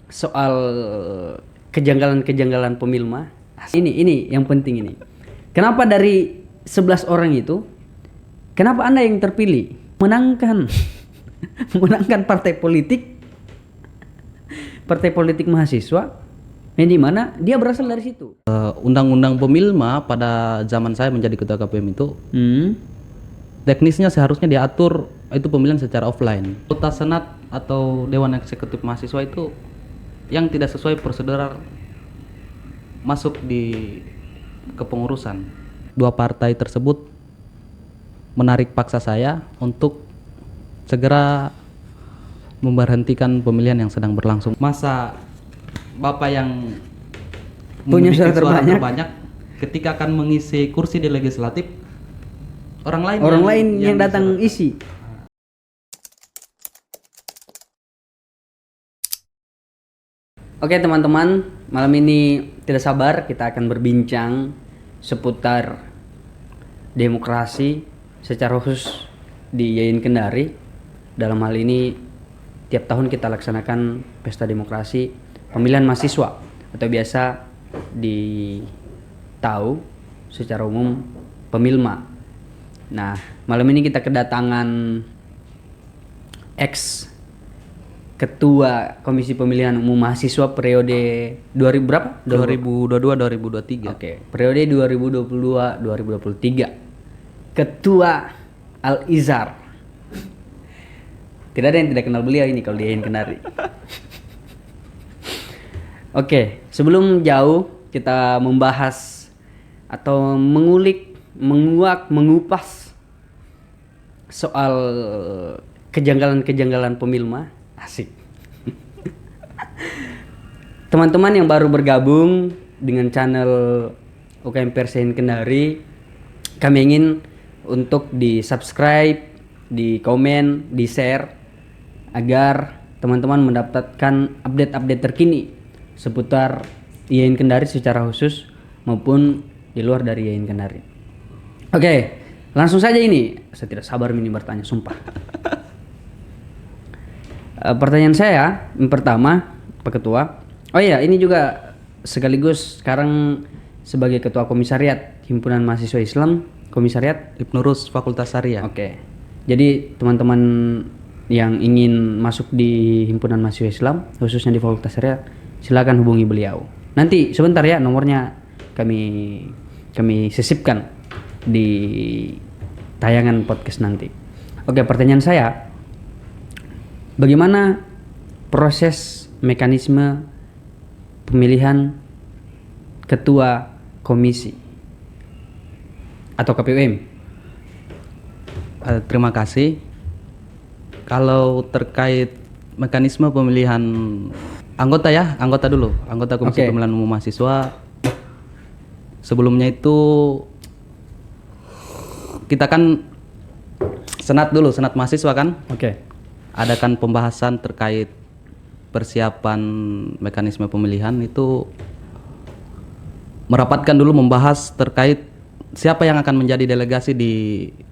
soal kejanggalan-kejanggalan pemilma. Ini yang penting ini. Kenapa dari 11 orang itu, kenapa Anda yang terpilih menangkan menangkan partai politik mahasiswa yang dimana dia berasal dari situ. Undang-undang pemilma pada zaman saya menjadi ketua KPM itu teknisnya seharusnya diatur itu pemilihan secara offline. Kota senat atau dewan eksekutif mahasiswa itu yang tidak sesuai prosedural masuk di kepengurusan. Dua partai tersebut menarik paksa saya untuk segera memberhentikan pemilihan yang sedang berlangsung. Masa Bapak yang Punya memiliki suara terbanyak ketika akan mengisi kursi di legislatif, orang lain yang datang isi. Oke teman-teman, malam ini tidak sabar kita akan berbincang seputar demokrasi secara khusus di Yayin Kendari. Dalam hal ini tiap tahun kita laksanakan pesta demokrasi pemilihan mahasiswa atau biasa ditahu secara umum pemilma. Nah, malam ini kita kedatangan ex Ketua Komisi Pemilihan Umum Mahasiswa periode 2000 berapa? 2022-2023. Oke, periode 2022-2023. Ketua Al-Izhar. Tidak ada yang tidak kenal beliau ini kalau di Yayin Kendari. Oke, sebelum jauh kita membahas atau mengupas soal kejanggalan-kejanggalan pemilma. Asik. Teman-teman yang baru bergabung dengan channel UKM Pers Yayin Kendari, kami ingin untuk di subscribe, di komen, di share agar teman-teman mendapatkan update-update terkini seputar Yayin Kendari secara khusus maupun di luar dari Yayin Kendari. Oke, langsung saja ini. Saya tidak sabar ini bertanya, sumpah. Pertanyaan saya yang pertama, Pak Ketua. Oh iya, ini juga sekaligus sekarang sebagai Ketua Komisariat Himpunan Mahasiswa Islam, Komisariat Ibnu Rus Fakultas Syariah. Oke. Jadi teman-teman yang ingin masuk di Himpunan Mahasiswa Islam, khususnya di Fakultas Syariah, silakan hubungi beliau. Nanti sebentar ya, nomornya kami sisipkan di tayangan podcast nanti. Oke, pertanyaan saya, bagaimana proses mekanisme pemilihan ketua komisi atau KPUM? Terima kasih. Kalau terkait mekanisme pemilihan anggota dulu, anggota Komisi Pemilihan Umum Mahasiswa. Sebelumnya itu kita kan senat mahasiswa kan? Oke. Adakan pembahasan terkait persiapan mekanisme pemilihan itu, merapatkan dulu membahas terkait siapa yang akan menjadi delegasi di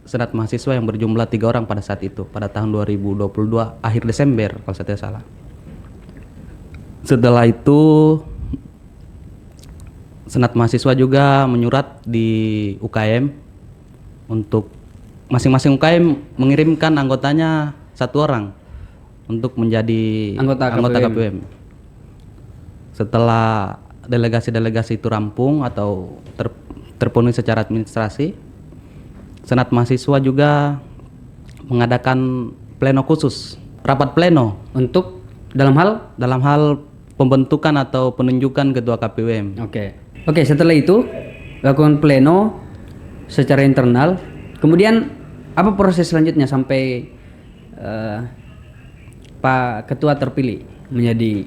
senat mahasiswa yang berjumlah 3 orang pada saat itu, pada tahun 2022 akhir Desember kalau saya tidak salah. Setelah itu senat mahasiswa juga menyurat di UKM untuk masing-masing UKM mengirimkan anggotanya 1 orang untuk menjadi anggota KPUM. Setelah delegasi-delegasi itu rampung atau terpenuhi secara administrasi, senat mahasiswa juga mengadakan pleno khusus, rapat pleno Untuk dalam hal pembentukan atau penunjukan ketua KPUM. Oke, setelah itu lakukan pleno secara internal. Kemudian apa proses selanjutnya sampai Pak Ketua terpilih menjadi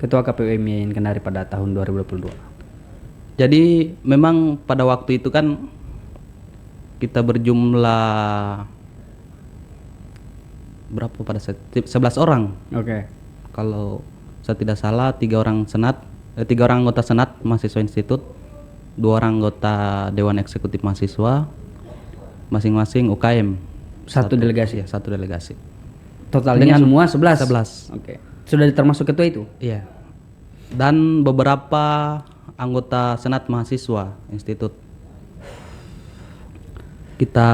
Ketua KPUM Yayin Kendari pada tahun 2022? Jadi memang pada waktu itu kan kita berjumlah berapa pada saat 11 orang. Oke. Kalau saya tidak salah 3 orang anggota senat mahasiswa institut, 2 orang anggota dewan eksekutif mahasiswa, masing-masing UKM Satu delegasi. ya, 1 delegasi. Totalnya Dengan semua 11. 11. Oke. sudah termasuk ketua itu? Iya. Dan beberapa anggota senat mahasiswa institut. Kita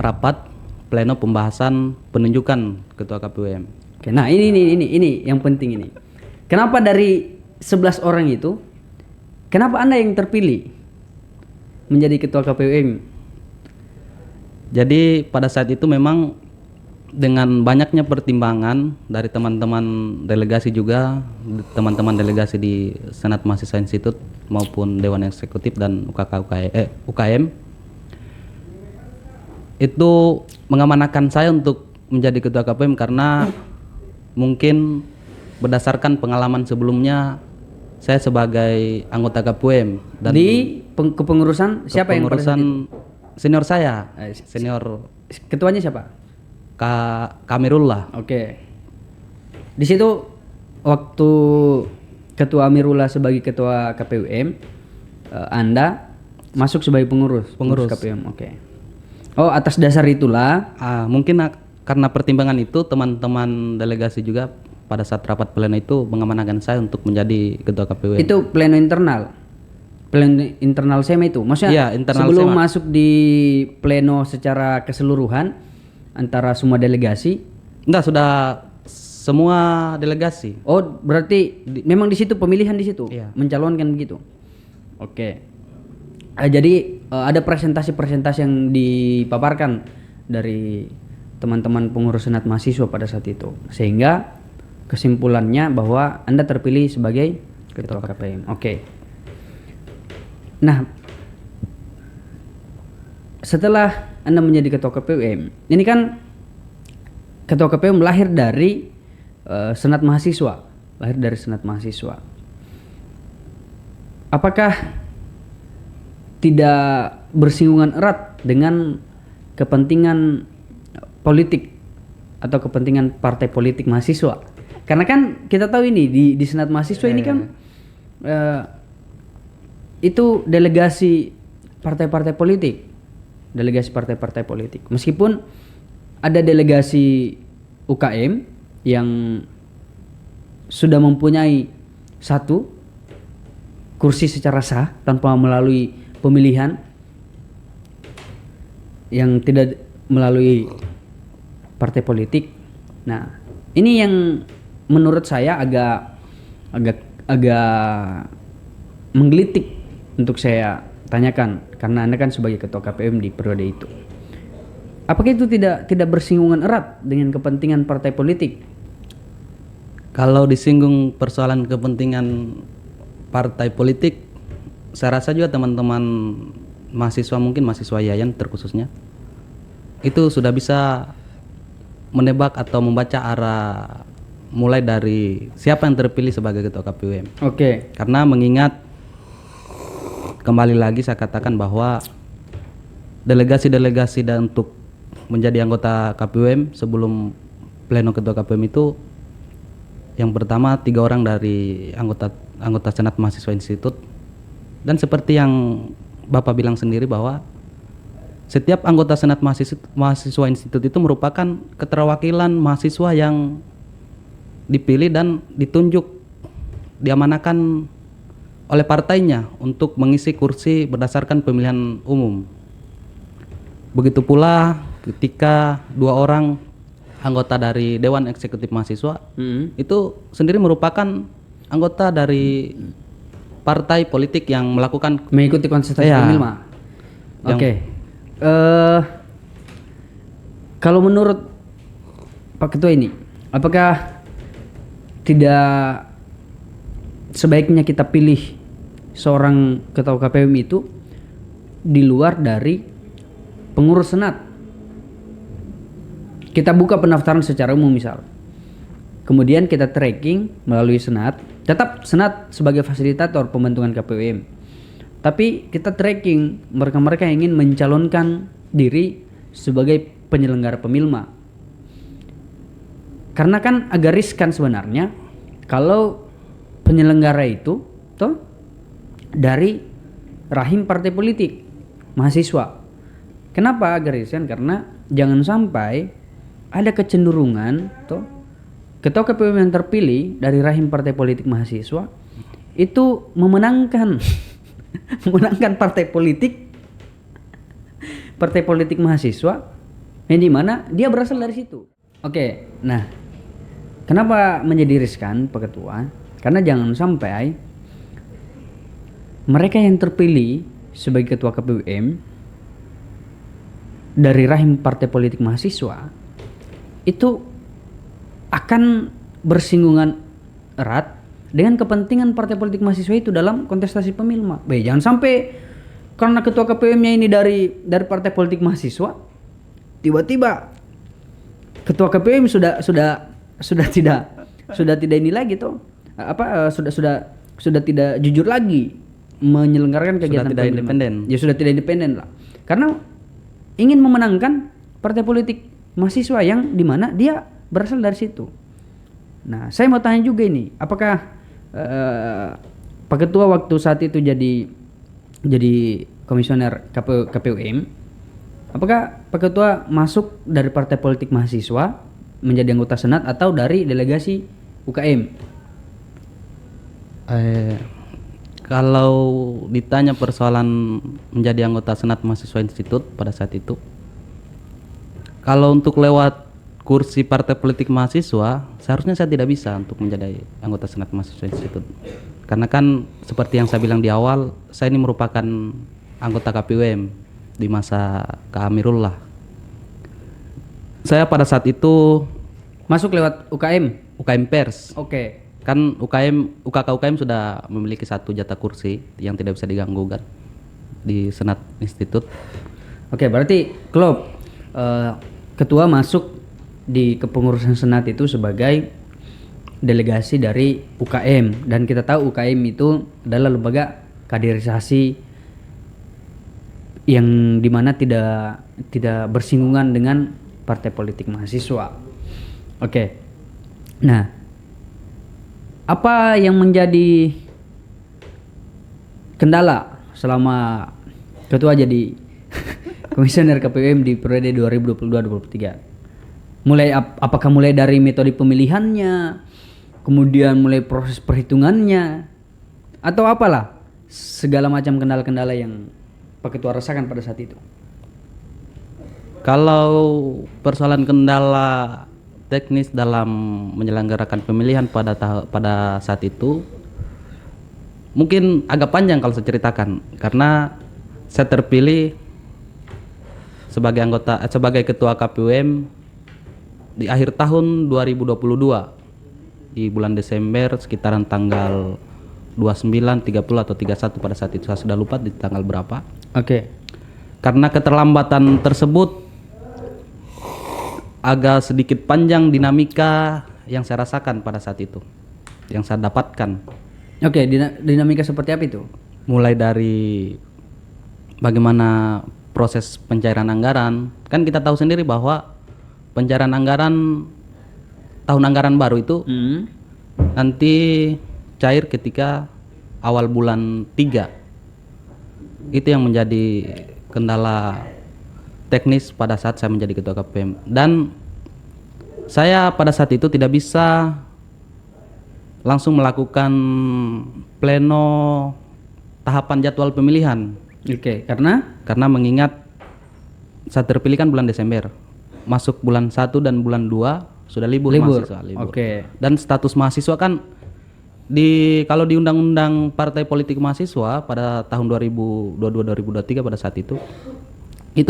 rapat pleno pembahasan penunjukan ketua KPUM. Oke, nah ini yang penting ini. Kenapa dari 11 orang itu, kenapa Anda yang terpilih menjadi ketua KPUM? Jadi pada saat itu memang dengan banyaknya pertimbangan dari teman-teman delegasi juga, teman-teman delegasi di Senat Mahasiswa Institut maupun Dewan Eksekutif dan UKM itu mengamanahkan saya untuk menjadi ketua KPUM karena mungkin berdasarkan pengalaman sebelumnya saya sebagai anggota KPUM dan Di kepengurusan siapa yang pada saat itu? senior saya, senior Ketuanya siapa? Kamirullah. Oke. Di situ waktu ketua Amirullah sebagai ketua KPUM, Anda masuk sebagai pengurus KPUM. Oke. Oh, atas dasar itulah Mungkin karena pertimbangan itu teman-teman delegasi juga pada saat rapat pleno itu mengamanahkan saya untuk menjadi ketua KPUM. itu pleno internal. Pleno internal SEMA itu. Maksudnya Iya, internal sebelum SEMA. masuk di pleno secara keseluruhan antara semua delegasi. Enggak, sudah semua delegasi. Oh, berarti memang di situ pemilihan di situ, Iya. mencalonkan begitu. Oke. Jadi ada presentasi-presentasi yang dipaparkan dari teman-teman pengurus senat mahasiswa pada saat itu, sehingga kesimpulannya bahwa Anda terpilih sebagai ketua KPUM. Oke. Nah, setelah Anda menjadi ketua KPUM, ini kan ketua KPUM lahir dari senat mahasiswa, Apakah tidak bersinggungan erat dengan kepentingan politik atau kepentingan partai politik mahasiswa? Karena kan kita tahu ini di senat mahasiswa ini kan itu delegasi partai-partai politik, Meskipun ada delegasi UKM yang sudah mempunyai satu kursi secara sah tanpa melalui pemilihan yang tidak melalui partai politik. Nah, ini yang menurut saya agak menggelitik untuk saya tanyakan, karena Anda kan sebagai ketua KPUM di periode itu. Apakah itu tidak bersinggungan erat dengan kepentingan partai politik? Kalau disinggung persoalan kepentingan partai politik, saya rasa juga teman-teman mahasiswa, mungkin mahasiswa Yayan terkhususnya, itu sudah bisa menebak atau membaca arah mulai dari siapa yang terpilih sebagai ketua KPUM. Oke. Karena mengingat, kembali lagi saya katakan bahwa delegasi-delegasi dan untuk menjadi anggota KPUM sebelum pleno ketua KPUM itu, yang pertama 3 orang dari anggota senat mahasiswa institut, dan seperti yang Bapak bilang sendiri bahwa setiap anggota senat mahasiswa institut itu merupakan keterwakilan mahasiswa yang dipilih dan ditunjuk, diamanahkan oleh partainya untuk mengisi kursi berdasarkan pemilihan umum. Begitu pula ketika 2 orang anggota dari Dewan Eksekutif Mahasiswa itu sendiri merupakan anggota dari partai politik yang melakukan Mengikuti konsentrasi pemilma. Oke. Kalau menurut Pak Ketua ini, apakah tidak sebaiknya kita pilih seorang ketua KPUM itu di luar dari pengurus senat? Kita buka pendaftaran secara umum misal, kemudian kita tracking melalui senat, tetap senat sebagai fasilitator pembentukan KPUM, tapi kita tracking mereka-mereka yang ingin mencalonkan diri sebagai penyelenggara pemilma. Karena kan agak riskan sebenarnya kalau penyelenggara itu toh dari rahim partai politik mahasiswa. Kenapa agak riskan? Karena jangan sampai ada kecenderungan toh ketua KPUM yang terpilih dari rahim partai politik mahasiswa itu memenangkan memenangkan partai politik mahasiswa yang dimana dia berasal dari situ. Oke, nah kenapa menjadi riskan Pak Ketua? Karena jangan sampai mereka yang terpilih sebagai ketua KPUM dari rahim partai politik mahasiswa itu akan bersinggungan erat dengan kepentingan partai politik mahasiswa itu dalam kontestasi pemilu. Jangan sampai karena ketua KPUM-nya ini dari partai politik mahasiswa, tiba-tiba ketua KPUM sudah tidak ini lagi tuh. Sudah tidak jujur lagi menyelenggarakan kegiatan tidak independen. Ya sudah tidak independen lah. Karena ingin memenangkan partai politik mahasiswa yang dimana dia berasal dari situ. Nah, saya mau tanya juga ini, apakah Pak Ketua waktu saat itu jadi komisioner KPUM, apakah Pak Ketua masuk dari partai politik mahasiswa menjadi anggota senat atau dari delegasi UKM? Kalau ditanya persoalan menjadi anggota senat mahasiswa institut pada saat itu, kalau untuk lewat kursi partai politik mahasiswa, seharusnya saya tidak bisa untuk menjadi anggota senat mahasiswa institut. Karena kan seperti yang saya bilang di awal, saya ini merupakan anggota KPUM di masa Kak Amirullah. Saya pada saat itu masuk lewat UKM Pers. Oke. Kan UKK UKM sudah memiliki 1 jatah kursi yang tidak bisa diganggu kan di senat institut. Oke, berarti Klop ketua masuk di kepengurusan senat itu sebagai delegasi dari UKM, dan kita tahu UKM itu adalah lembaga kaderisasi yang dimana tidak bersinggungan dengan partai politik mahasiswa. Oke. Nah, apa yang menjadi kendala selama ketua jadi komisioner KPUM di periode 2022-2023? Apakah mulai dari metode pemilihannya, kemudian mulai proses perhitungannya, atau apalah segala macam kendala-kendala yang Pak Ketua rasakan pada saat itu? Kalau persoalan kendala teknis dalam menyelenggarakan pemilihan pada saat itu mungkin agak panjang kalau saya ceritakan, karena saya terpilih sebagai ketua KPUM di akhir tahun 2022 di bulan Desember sekitaran tanggal 29, 30 atau 31 pada saat itu, saya sudah lupa di tanggal berapa. Oke. Karena keterlambatan tersebut agak sedikit panjang dinamika yang saya rasakan pada saat itu, yang saya dapatkan. Oke, dinamika seperti apa itu? Mulai dari bagaimana proses pencairan anggaran. Kan kita tahu sendiri bahwa pencairan anggaran tahun anggaran baru itu nanti cair ketika awal bulan 3. Itu yang menjadi kendala teknis pada saat saya menjadi ketua KPUM, dan saya pada saat itu tidak bisa langsung melakukan pleno tahapan jadwal pemilihan. Oke, karena mengingat saya terpilih kan bulan Desember, masuk bulan 1 dan bulan 2 sudah libur. Mahasiswa libur. Oke. Dan status mahasiswa kan kalau di undang-undang partai politik mahasiswa pada tahun 2022-2023 pada saat itu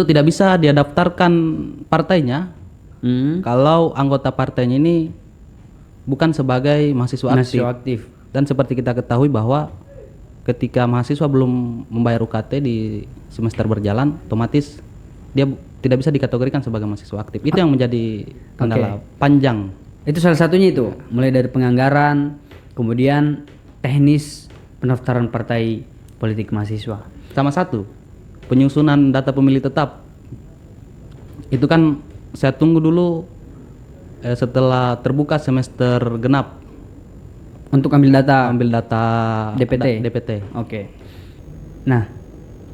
tidak bisa dia daftarkan partainya kalau anggota partainya ini bukan sebagai mahasiswa aktif. Dan seperti kita ketahui bahwa ketika mahasiswa belum membayar UKT di semester berjalan, otomatis dia tidak bisa dikategorikan sebagai mahasiswa aktif. Itu yang menjadi kendala panjang. Itu salah satunya itu, mulai dari penganggaran, kemudian teknis pendaftaran partai politik mahasiswa. Sama satu, penyusunan data pemilih tetap. Itu kan saya tunggu dulu setelah terbuka semester genap untuk ambil data DPT. Oke. Nah,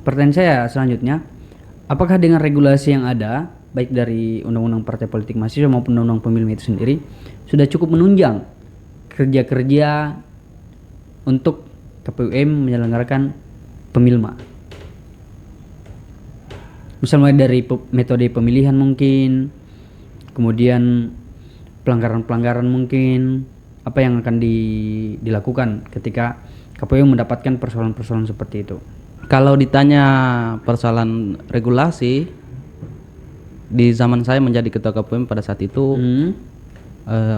pertanyaan saya selanjutnya, apakah dengan regulasi yang ada baik dari undang-undang partai politik mahasiswa maupun undang-undang pemilu itu sendiri sudah cukup menunjang kerja-kerja untuk KPUM menyelenggarakan pemilma. Misalnya dari metode pemilihan mungkin, kemudian pelanggaran-pelanggaran mungkin, apa yang akan dilakukan ketika KPU mendapatkan persoalan-persoalan seperti itu. Kalau ditanya persoalan regulasi, di zaman saya menjadi ketua KPUM pada saat itu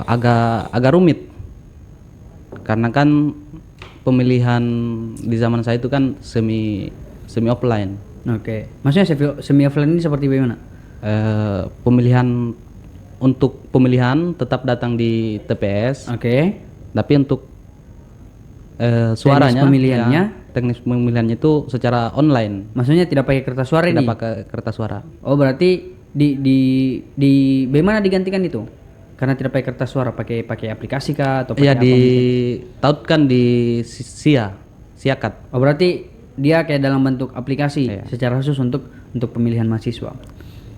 agak rumit, karena kan pemilihan di zaman saya itu kan semi offline. Oke. Maksudnya semi offline ini seperti bagaimana? Untuk pemilihan tetap datang di TPS. Oke. Tapi untuk suaranya, teknis pemilihannya itu secara online. Maksudnya tidak pakai kertas suara ini? Tidak pakai kertas suara. Oh, berarti di bagaimana digantikan itu? Karena tidak pakai kertas suara, pakai aplikasi kah atau pakai Iya, apa? ditautkan di Siakat. Oh, berarti dia kayak dalam bentuk aplikasi secara khusus untuk pemilihan mahasiswa.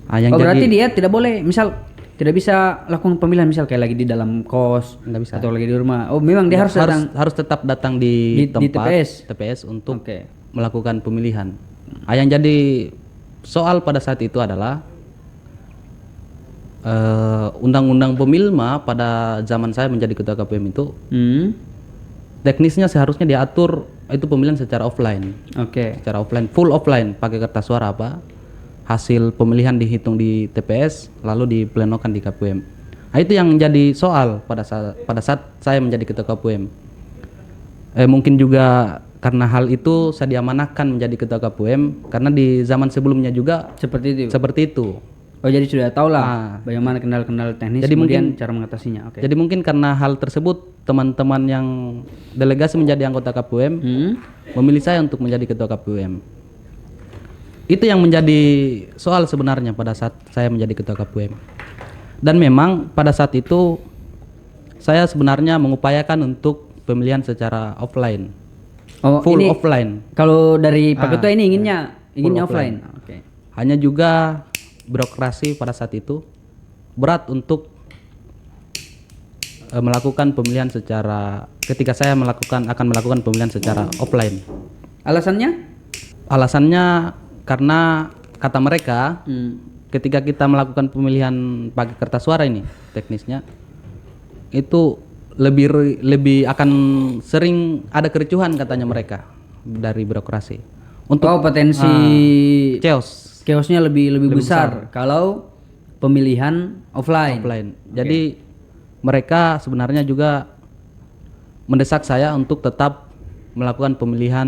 Berarti dia tidak boleh, misal tidak bisa lakukan pemilihan misal kayak lagi di dalam kos atau lagi di rumah. Oh, memang dia harus tetap datang di tempat TPS untuk melakukan pemilihan. Yang jadi soal pada saat itu adalah undang-undang pemilma pada zaman saya menjadi ketua KPUM itu teknisnya seharusnya diatur itu pemilihan secara offline. Secara offline, full offline, pakai kertas suara hasil pemilihan dihitung di TPS lalu diplenokan di KPUM. Nah, itu yang menjadi soal pada saat saya menjadi ketua KPUM. Mungkin juga karena hal itu saya diamanahkan menjadi ketua KPUM karena di zaman sebelumnya juga seperti itu. Oh, jadi sudah tahu lah bagaimana kendala-kendala teknis jadi kemudian cara mengatasinya. Jadi mungkin karena hal tersebut teman-teman yang delegasi menjadi anggota KPUM memilih saya untuk menjadi ketua KPUM. Itu yang menjadi soal sebenarnya pada saat saya menjadi ketua KPUM. Dan memang pada saat itu saya sebenarnya mengupayakan untuk pemilihan secara offline. Full offline. Kalau dari Pak Ketua ini inginnya offline. Hanya juga birokrasi pada saat itu berat untuk melakukan pemilihan ketika saya akan melakukan pemilihan secara offline. Alasannya karena kata mereka ketika kita melakukan pemilihan pakai kertas suara ini teknisnya itu lebih akan sering ada kericuhan katanya mereka dari birokrasi. Untuk potensi chaosnya lebih besar kalau pemilihan offline. Jadi mereka sebenarnya juga mendesak saya untuk tetap melakukan pemilihan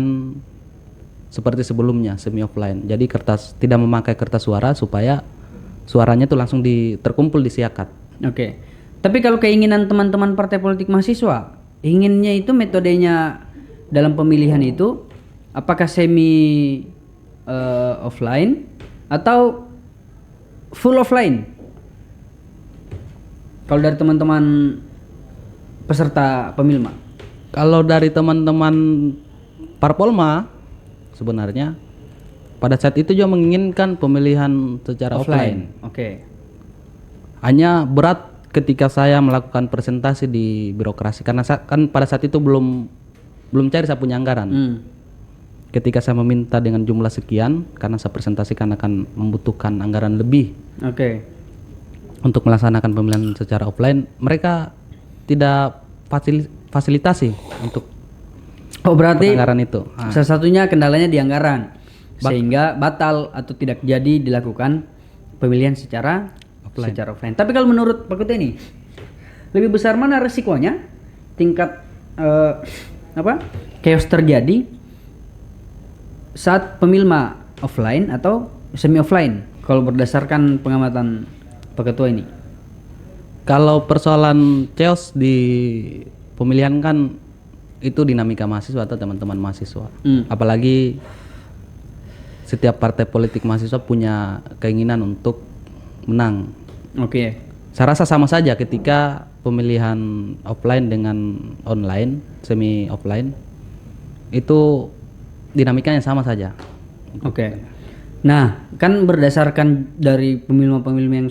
seperti sebelumnya semi offline. Jadi tidak memakai kertas suara supaya suaranya itu langsung terkumpul di Siakat. Tapi kalau keinginan teman-teman partai politik mahasiswa, inginnya itu metodenya dalam pemilihan itu apakah semi offline atau full offline? Kalau dari teman-teman peserta pemilma? Kalau dari teman-teman Parpolma sebenarnya pada saat itu juga menginginkan pemilihan secara offline. Hanya berat ketika saya melakukan presentasi di birokrasi karena kan pada saat itu belum cair saya punya anggaran. Ketika saya meminta dengan jumlah sekian karena saya presentasikan akan membutuhkan anggaran lebih. Untuk melaksanakan pemilihan secara offline, mereka tidak fasilitasi untuk berarti anggaran itu. Salah satunya kendalanya di anggaran sehingga batal atau tidak jadi dilakukan pemilihan secara offline. Tapi kalau menurut Pak Ketua ini lebih besar mana resikonya tingkat chaos terjadi saat pemilma offline atau semi offline kalau berdasarkan pengamatan Pak Ketua ini? Kalau persoalan chaos di pemilihan kan itu dinamika mahasiswa atau teman-teman mahasiswa. Apalagi setiap partai politik mahasiswa punya keinginan untuk menang. Saya rasa sama saja ketika pemilihan offline dengan online, semi offline itu dinamikanya sama saja. Nah, kan berdasarkan dari pemilih-pemilih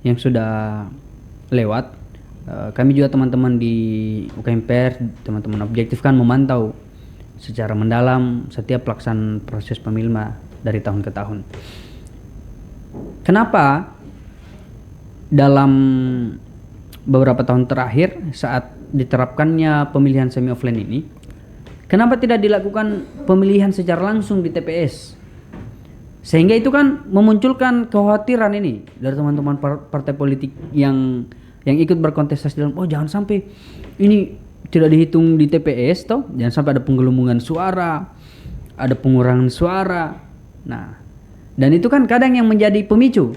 yang sudah lewat, kami juga teman-teman di UKMPR, teman-teman objektif kan memantau secara mendalam setiap pelaksanaan proses pemilma dari tahun ke tahun. Kenapa dalam beberapa tahun terakhir saat diterapkannya pemilihan semi offline ini, kenapa tidak dilakukan pemilihan secara langsung di TPS? Sehingga itu kan memunculkan kekhawatiran ini dari teman-teman partai politik yang ikut berkontestasi dalam, oh jangan sampai ini tidak dihitung di TPS toh, jangan sampai ada penggelembungan suara, ada pengurangan suara. Nah, dan itu kan kadang yang menjadi pemicu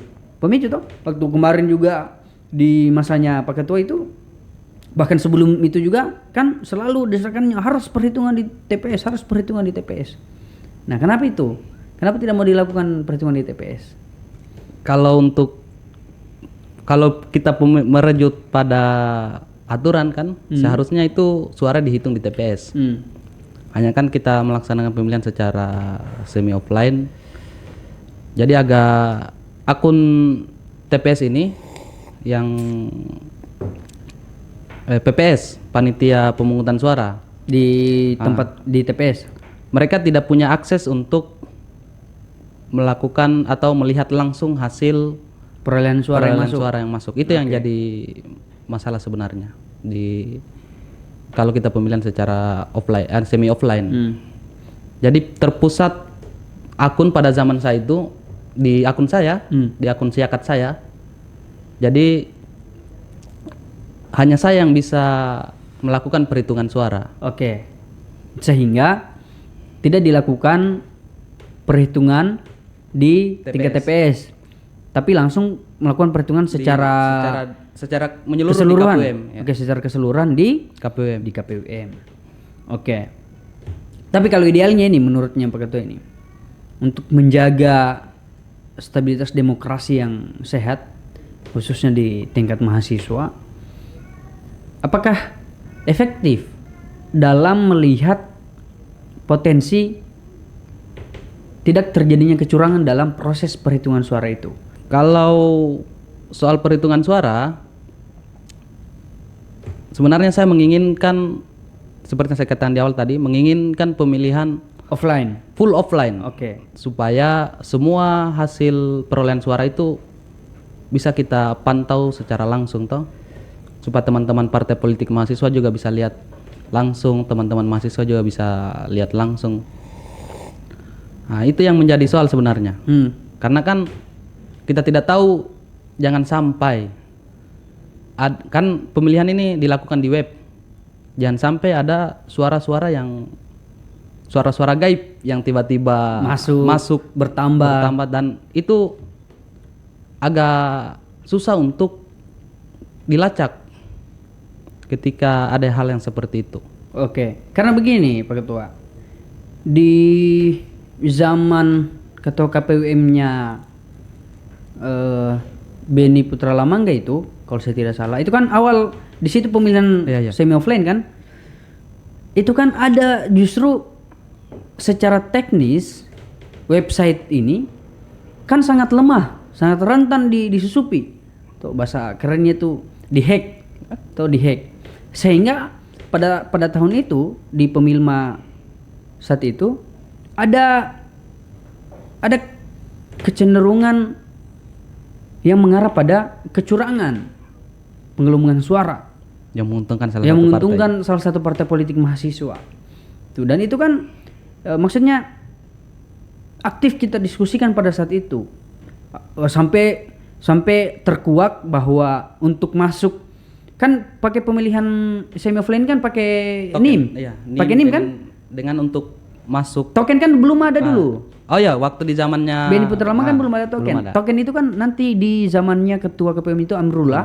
toh. Waktu kemarin juga di masanya Pak Ketua itu, bahkan sebelum itu juga kan selalu desakannya harus perhitungan di TPS, harus perhitungan di TPS. Nah, kenapa itu? Kenapa tidak mau dilakukan perhitungan di TPS? Kalau kita merujuk pada aturan kan, seharusnya itu suara dihitung di TPS. Hanya kan kita melaksanakan pemilihan secara semi offline. Jadi agak akun TPS ini yang PPS, panitia pemungutan suara di tempat di TPS. Mereka tidak punya akses untuk melakukan atau melihat langsung hasil perolehan suara yang masuk. Itu yang jadi masalah sebenarnya di kalau kita pemilihan secara offline, semi offline. Jadi terpusat akun pada zaman saya itu di akun saya, di akun Siakat saya. Jadi hanya saya yang bisa melakukan perhitungan suara. Oke. Sehingga tidak dilakukan perhitungan di tingkat TPS, tapi langsung melakukan perhitungan secara menyeluruh keseluruhan. Di KPUM, ya. Oke, secara keseluruhan di KPUM. Oke. Tapi kalau idealnya ini menurutnya Pak Ketua ini, untuk menjaga stabilitas demokrasi yang sehat, khususnya di tingkat mahasiswa, apakah efektif dalam melihat potensi tidak terjadinya kecurangan dalam proses perhitungan suara itu? Kalau soal perhitungan suara, sebenarnya saya menginginkan, seperti yang saya katakan di awal tadi, menginginkan pemilihan offline, full offline. Oke. Supaya semua hasil perolehan suara itu bisa kita pantau secara langsung toh. Supaya teman-teman partai politik mahasiswa juga bisa lihat langsung, teman-teman mahasiswa juga bisa lihat langsung. Nah, itu yang menjadi soal sebenarnya. Karena kan kita tidak tahu, jangan sampai kan pemilihan ini dilakukan di web. Jangan sampai ada suara-suara gaib yang tiba-tiba masuk bertambah, dan itu agak susah untuk dilacak ketika ada hal yang seperti itu. Oke. Karena begini Pak Ketua, di zaman Ketua KPUM-nya Beni Putra Lamangga itu, kalau saya tidak salah, itu kan awal di situ pemilihan semi offline kan, itu kan ada justru secara teknis website ini kan sangat lemah, sangat rentan disusupi. Tuh bahasa kerennya tuh dihack, sehingga pada tahun itu di pemilma saat itu ada kecenderungan yang mengarah pada kecurangan penggelembungan suara yang menguntungkan salah satu partai politik mahasiswa. Tuh, dan itu kan maksudnya aktif kita diskusikan pada saat itu, sampai terkuak bahwa untuk masuk kan pakai pemilihan semi offline kan pakai NIM. Pakai NIM kan dengan untuk masuk token kan belum ada dulu. Oh ya, waktu di zamannya Beni Putra Lamangga kan belum ada token. Token itu kan nanti di zamannya Ketua KPUM itu Amrullah.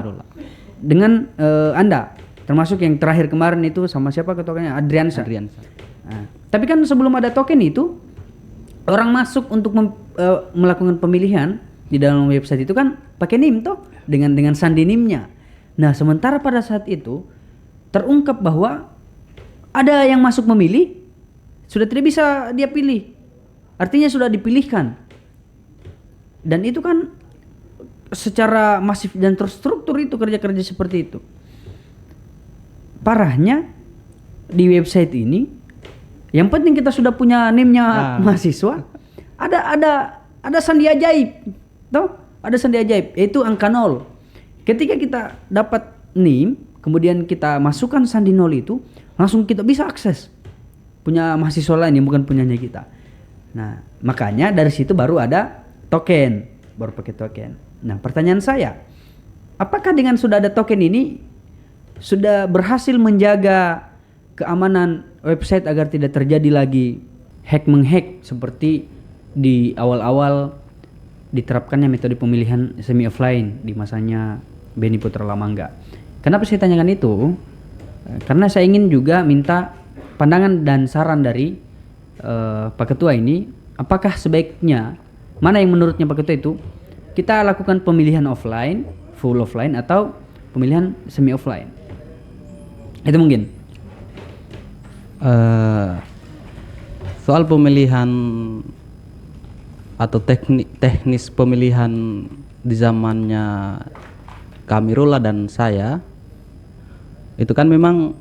Dengan Anda, termasuk yang terakhir kemarin itu sama siapa ketuanya? Adriansa. Nah, tapi kan sebelum ada token itu, orang masuk untuk melakukan pemilihan di dalam website itu kan pakai NIM toh, dengan sandi NIM-nya. Nah, sementara pada saat itu terungkap bahwa ada yang masuk memilih sudah tidak bisa dia pilih. Artinya sudah dipilihkan. Dan itu kan secara masif dan terstruktur itu kerja-kerja seperti itu. Parahnya di website ini, yang penting kita sudah punya NIM-nya mahasiswa, ada sandi ajaib, toh? Ada sandi ajaib, yaitu angka 0. Ketika kita dapat NIM, kemudian kita masukkan sandi 0 itu, langsung kita bisa akses punya mahasiswa lain yang bukan punyanya kita. Nah, makanya dari situ baru ada token, baru pakai token. Nah, pertanyaan saya, apakah dengan sudah ada token ini sudah berhasil menjaga keamanan website agar tidak terjadi lagi hack menghack seperti di awal-awal diterapkannya metode pemilihan semi offline di masanya Beni Putra Lamangga? Kenapa saya tanyakan itu? Karena saya ingin juga minta pandangan dan saran dari Pak Ketua ini, apakah sebaiknya mana yang menurutnya Pak Ketua itu kita lakukan pemilihan offline, full offline, atau pemilihan semi offline? Itu mungkin. Soal pemilihan atau teknis pemilihan di zamannya Kamirullah dan saya, itu kan memang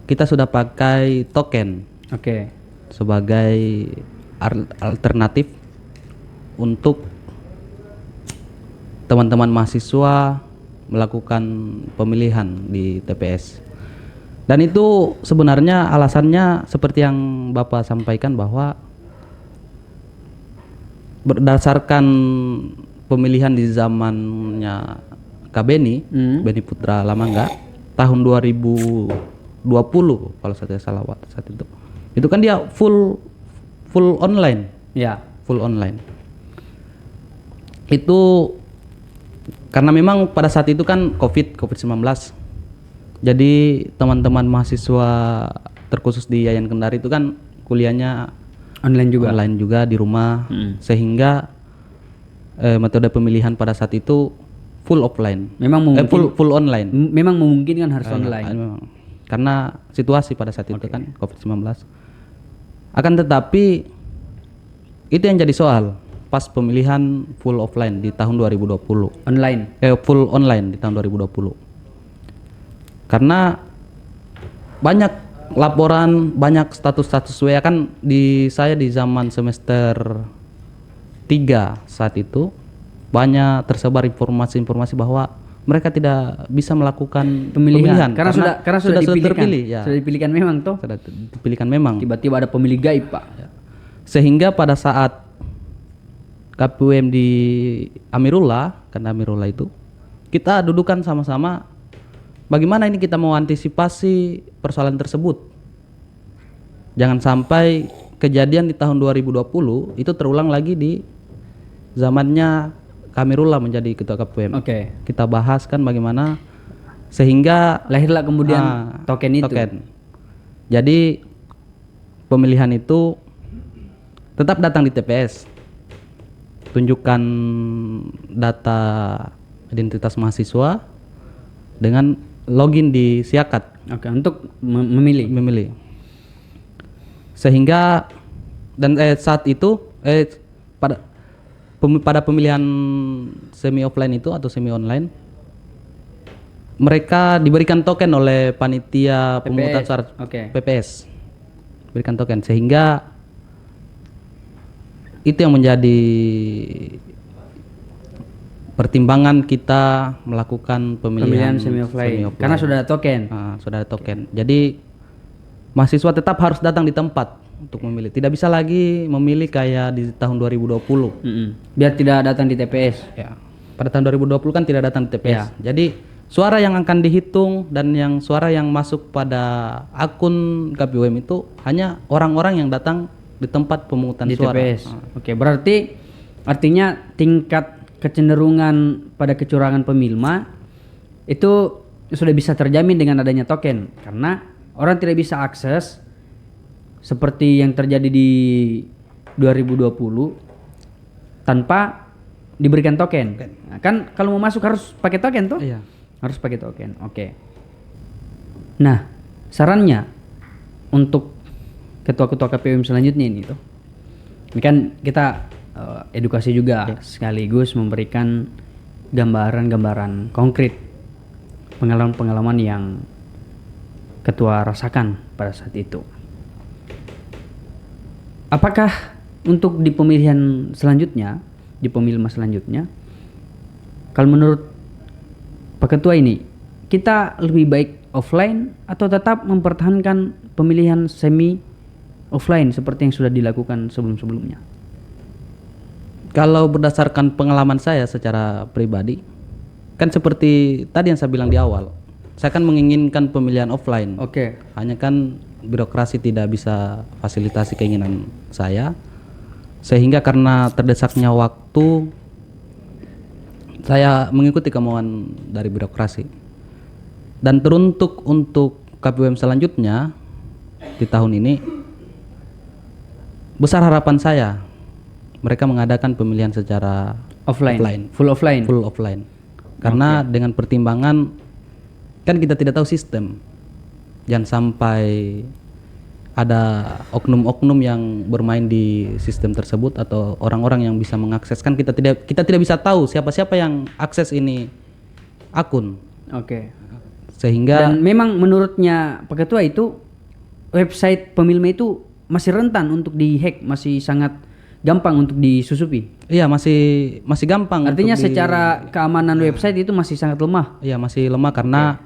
kita sudah pakai token sebagai alternatif untuk teman-teman mahasiswa melakukan pemilihan di TPS. Dan itu sebenarnya alasannya seperti yang Bapak sampaikan, bahwa berdasarkan pemilihan di zamannya Beni Putra Lamangga tahun 2020 kalau saya tidak salah saat itu kan dia full online. Ya, full online. Itu karena memang pada saat itu kan COVID-19. Jadi teman-teman mahasiswa terkhusus di Yayan Kendari itu kan kuliahnya online juga di rumah, sehingga metode pemilihan pada saat itu full offline. Memang full online. Memang memungkinkan harus online. Memang. Karena situasi pada saat itu kan COVID-19. Akan tetapi itu yang jadi soal pas pemilihan full offline di tahun 2020. Full online di tahun 2020. Karena banyak laporan, banyak status-status WA kan saya di zaman semester 3 saat itu banyak tersebar informasi-informasi bahwa mereka tidak bisa melakukan pemilihan karena sudah terpilih, ya. Sudah dipilihkan memang toh. Sudah dipilihkan memang. Tiba-tiba ada pemilih gaib, Pak. Ya. Sehingga pada saat KPUM di Amirullah, karena Amirullah itu kita dudukan sama-sama bagaimana ini kita mau antisipasi persoalan tersebut. Jangan sampai kejadian di tahun 2020 itu terulang lagi di zamannya Kamirullah menjadi ketua KPUM. Kita bahas kan bagaimana sehingga lahirlah kemudian token itu. Jadi pemilihan itu tetap datang di TPS. Tunjukkan data identitas mahasiswa dengan login di Siakat. Untuk memilih. Sehingga dan saat itu pada pemilihan semi offline itu atau semi online, mereka diberikan token oleh panitia pemungutan suara PPS. Berikan token, sehingga itu yang menjadi pertimbangan kita melakukan pemilihan semi offline. Karena sudah ada token. Sudah ada token. Jadi mahasiswa tetap harus datang di tempat untuk memilih. Tidak bisa lagi memilih kayak di tahun 2020. Biar tidak datang di TPS. Ya. Pada tahun 2020 kan tidak datang di TPS. Ya. Jadi suara yang akan dihitung dan yang suara yang masuk pada akun KPUM itu hanya orang-orang yang datang di tempat pemungutan di suara. TPS. Berarti artinya tingkat kecenderungan pada kecurangan pemilma itu sudah bisa terjamin dengan adanya token, karena orang tidak bisa akses seperti yang terjadi di 2020 tanpa diberikan token. Nah, kan kalau mau masuk harus pakai token tuh? Iya. Harus pakai token. Nah, sarannya untuk ketua-ketua KPUM selanjutnya ini tuh. Ini kan kita edukasi juga sekaligus memberikan gambaran-gambaran konkret pengalaman-pengalaman yang ketua rasakan pada saat itu. Apakah untuk di pemilihan selanjutnya, di pemilma selanjutnya, kalau menurut Pak Ketua ini, kita lebih baik offline atau tetap mempertahankan pemilihan semi offline seperti yang sudah dilakukan sebelum-sebelumnya? Kalau berdasarkan pengalaman saya secara pribadi, kan seperti tadi yang saya bilang di awal, saya kan menginginkan pemilihan offline. Oke. Hanya kan birokrasi tidak bisa fasilitasi keinginan saya, sehingga karena terdesaknya waktu, saya mengikuti kemauan dari birokrasi. Dan teruntuk untuk KPUM selanjutnya di tahun ini, besar harapan saya mereka mengadakan pemilihan secara Offline. Full offline. full offline. Karena dengan pertimbangan kan kita tidak tahu sistem, jangan sampai ada oknum-oknum yang bermain di sistem tersebut atau orang-orang yang bisa mengakses. Kan kita tidak bisa tahu siapa-siapa yang akses ini akun, Oke. sehingga Dan memang menurutnya Pak Ketua itu website pemilma itu masih rentan untuk dihack, masih sangat gampang untuk disusupi. iya masih gampang. Artinya untuk secara keamanan website itu masih sangat lemah. iya masih lemah karena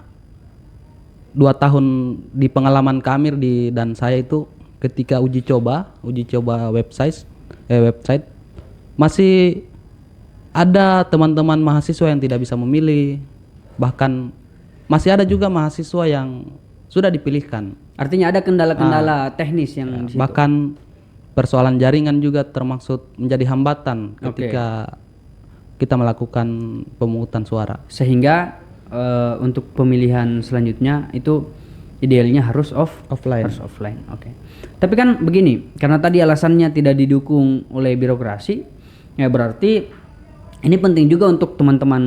2 tahun di pengalaman Kamir dan saya itu ketika uji coba website masih ada teman-teman mahasiswa yang tidak bisa memilih, bahkan masih ada juga mahasiswa yang sudah dipilihkan. Artinya ada kendala-kendala teknis yang di situ. Bahkan persoalan jaringan juga termasuk menjadi hambatan ketika kita melakukan pemungutan suara. Sehingga untuk pemilihan selanjutnya itu idealnya harus Offline. Harus offline. Oke. Tapi kan begini, karena tadi alasannya tidak didukung oleh birokrasi, ya berarti ini penting juga untuk teman-teman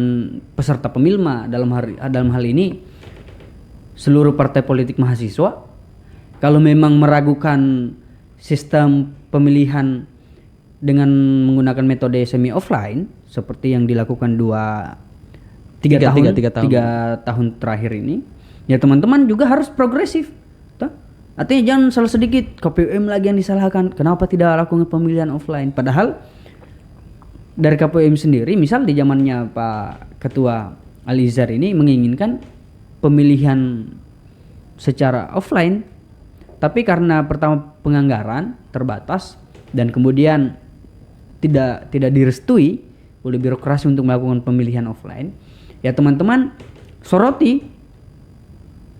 peserta pemilma dalam hal ini seluruh partai politik mahasiswa. Kalau memang meragukan sistem pemilihan dengan menggunakan metode semi offline seperti yang dilakukan tiga tahun terakhir ini, ya teman-teman juga harus progresif, toh? Artinya jangan salah sedikit KPUM lagi yang disalahkan, kenapa tidak lakukan pemilihan offline, padahal dari KPUM sendiri, misal di zamannya Pak Ketua Alizar ini menginginkan pemilihan secara offline, tapi karena pertama penganggaran terbatas dan kemudian tidak direstui oleh birokrasi untuk melakukan pemilihan offline, ya teman-teman soroti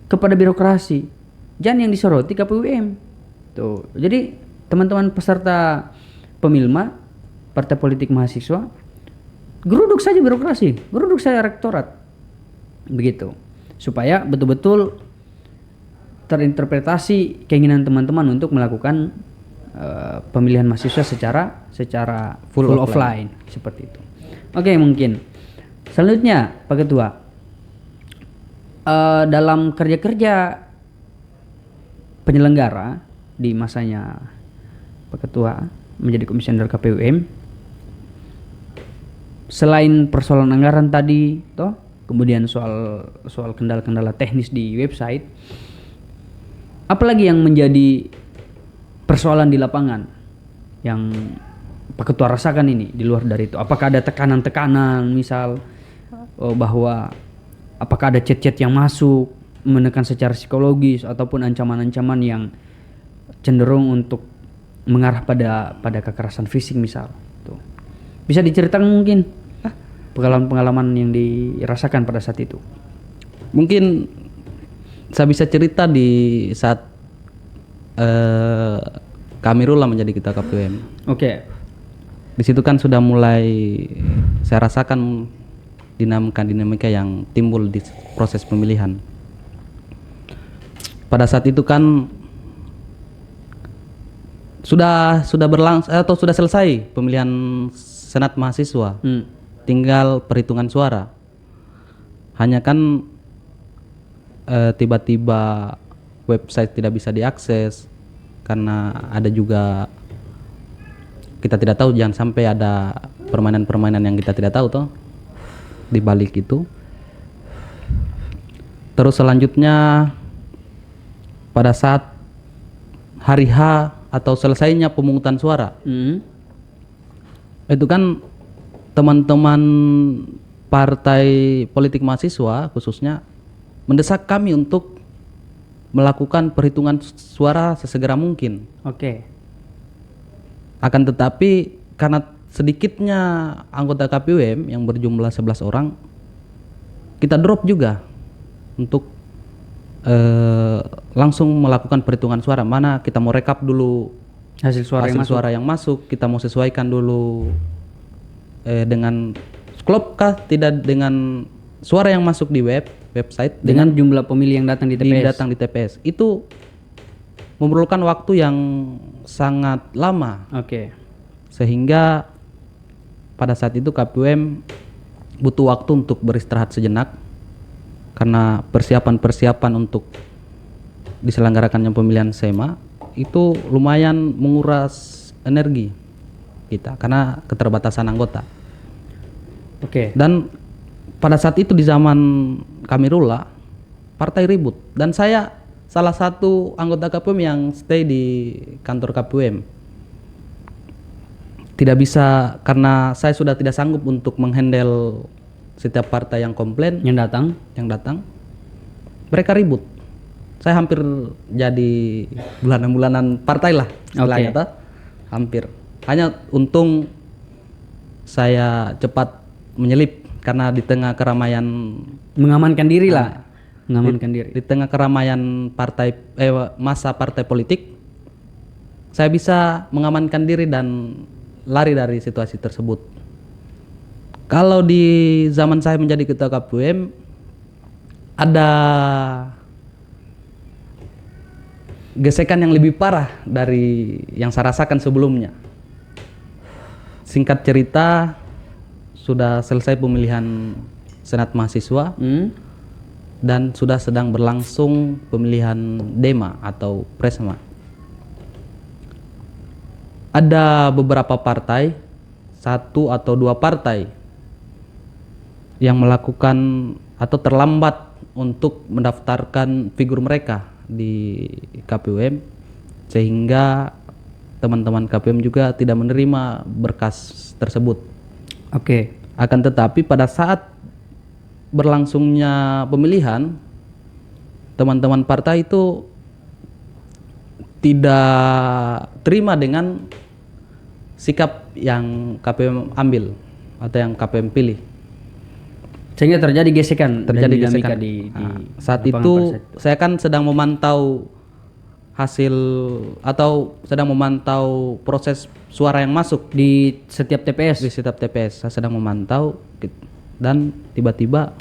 kepada birokrasi, jangan yang disoroti KPUM. Tuh, jadi teman-teman peserta pemilma partai politik mahasiswa, geruduk saja birokrasi, geruduk saja rektorat, begitu, supaya betul-betul terinterpretasi keinginan teman-teman untuk melakukan pemilihan mahasiswa secara full offline seperti itu. Oke, mungkin selanjutnya Pak Ketua, dalam kerja-kerja penyelenggara di masanya Pak Ketua menjadi komisioner KPUM, selain persoalan anggaran tadi, toh, kemudian soal kendala-kendala teknis di website, apalagi yang menjadi persoalan di lapangan yang Pak Ketua rasakan ini di luar dari itu? Apakah ada tekanan-tekanan, misal bahwa apakah ada chat-chat yang masuk menekan secara psikologis ataupun ancaman-ancaman yang cenderung untuk mengarah pada kekerasan fisik misal? Tuh. Bisa diceritakan mungkin pengalaman-pengalaman yang dirasakan pada saat itu? Mungkin saya bisa cerita di saat Kamirullah menjadi ketua KPUM. Oke. Di situ kan sudah mulai saya rasakan dinamika yang timbul di proses pemilihan. Pada saat itu kan sudah berlangsung atau sudah selesai pemilihan Senat mahasiswa. Tinggal perhitungan suara. Hanya kan tiba-tiba website tidak bisa diakses karena ada juga kita tidak tahu, jangan sampai ada permainan-permainan yang kita tidak tahu toh di balik itu. Terus selanjutnya pada saat hari H atau selesainya pemungutan suara, itu kan teman-teman partai politik mahasiswa khususnya mendesak kami untuk melakukan perhitungan suara sesegera mungkin. Oke. Akan tetapi karena sedikitnya anggota KPUM yang berjumlah 11 orang, kita drop juga untuk langsung melakukan perhitungan suara. Mana kita mau rekap dulu Hasil suara yang masuk, kita mau sesuaikan dulu dengan klop kah tidak dengan suara yang masuk di website dengan jumlah pemilih yang datang di TPS. datang di TPS. Itu memerlukan waktu yang sangat lama. Oke. Sehingga pada saat itu KPUM butuh waktu untuk beristirahat sejenak karena persiapan untuk diselenggarakannya pemilihan SEMA itu lumayan menguras energi kita karena keterbatasan anggota. Oke. Dan pada saat itu di zaman Kamirullah partai ribut dan saya salah satu anggota KPUM yang stay di kantor KPUM. Tidak bisa karena saya sudah tidak sanggup untuk menghandle setiap partai yang komplain Yang datang. Mereka ribut. Saya hampir jadi bulanan-bulanan partai lah istilahnya toh. Hampir. Hanya untung saya cepat menyelip karena di tengah keramaian Mengamankan diri lah. Mengamankan diri. di tengah keramaian masa partai politik, saya bisa mengamankan diri dan lari dari situasi tersebut. Kalau di zaman saya menjadi ketua KPUM ada gesekan yang lebih parah dari yang saya rasakan sebelumnya. Singkat cerita, sudah selesai pemilihan Senat Mahasiswa dan sudah sedang berlangsung pemilihan Dema atau Presma. Ada beberapa partai, 1 atau 2 partai yang melakukan atau terlambat untuk mendaftarkan figur mereka di KPUM, sehingga teman-teman KPUM juga tidak menerima berkas tersebut. Oke. Akan tetapi pada saat berlangsungnya pemilihan, teman-teman partai itu tidak terima dengan sikap yang KPUM ambil atau yang KPUM pilih. Sehingga terjadi gesekan. Terjadi dan dinamika gesekan. di Saat lapangan itu pada saat itu. saya kan sedang memantau hasil atau sedang memantau proses suara yang masuk Di setiap TPS. di setiap TPS. Saya sedang memantau dan tiba-tiba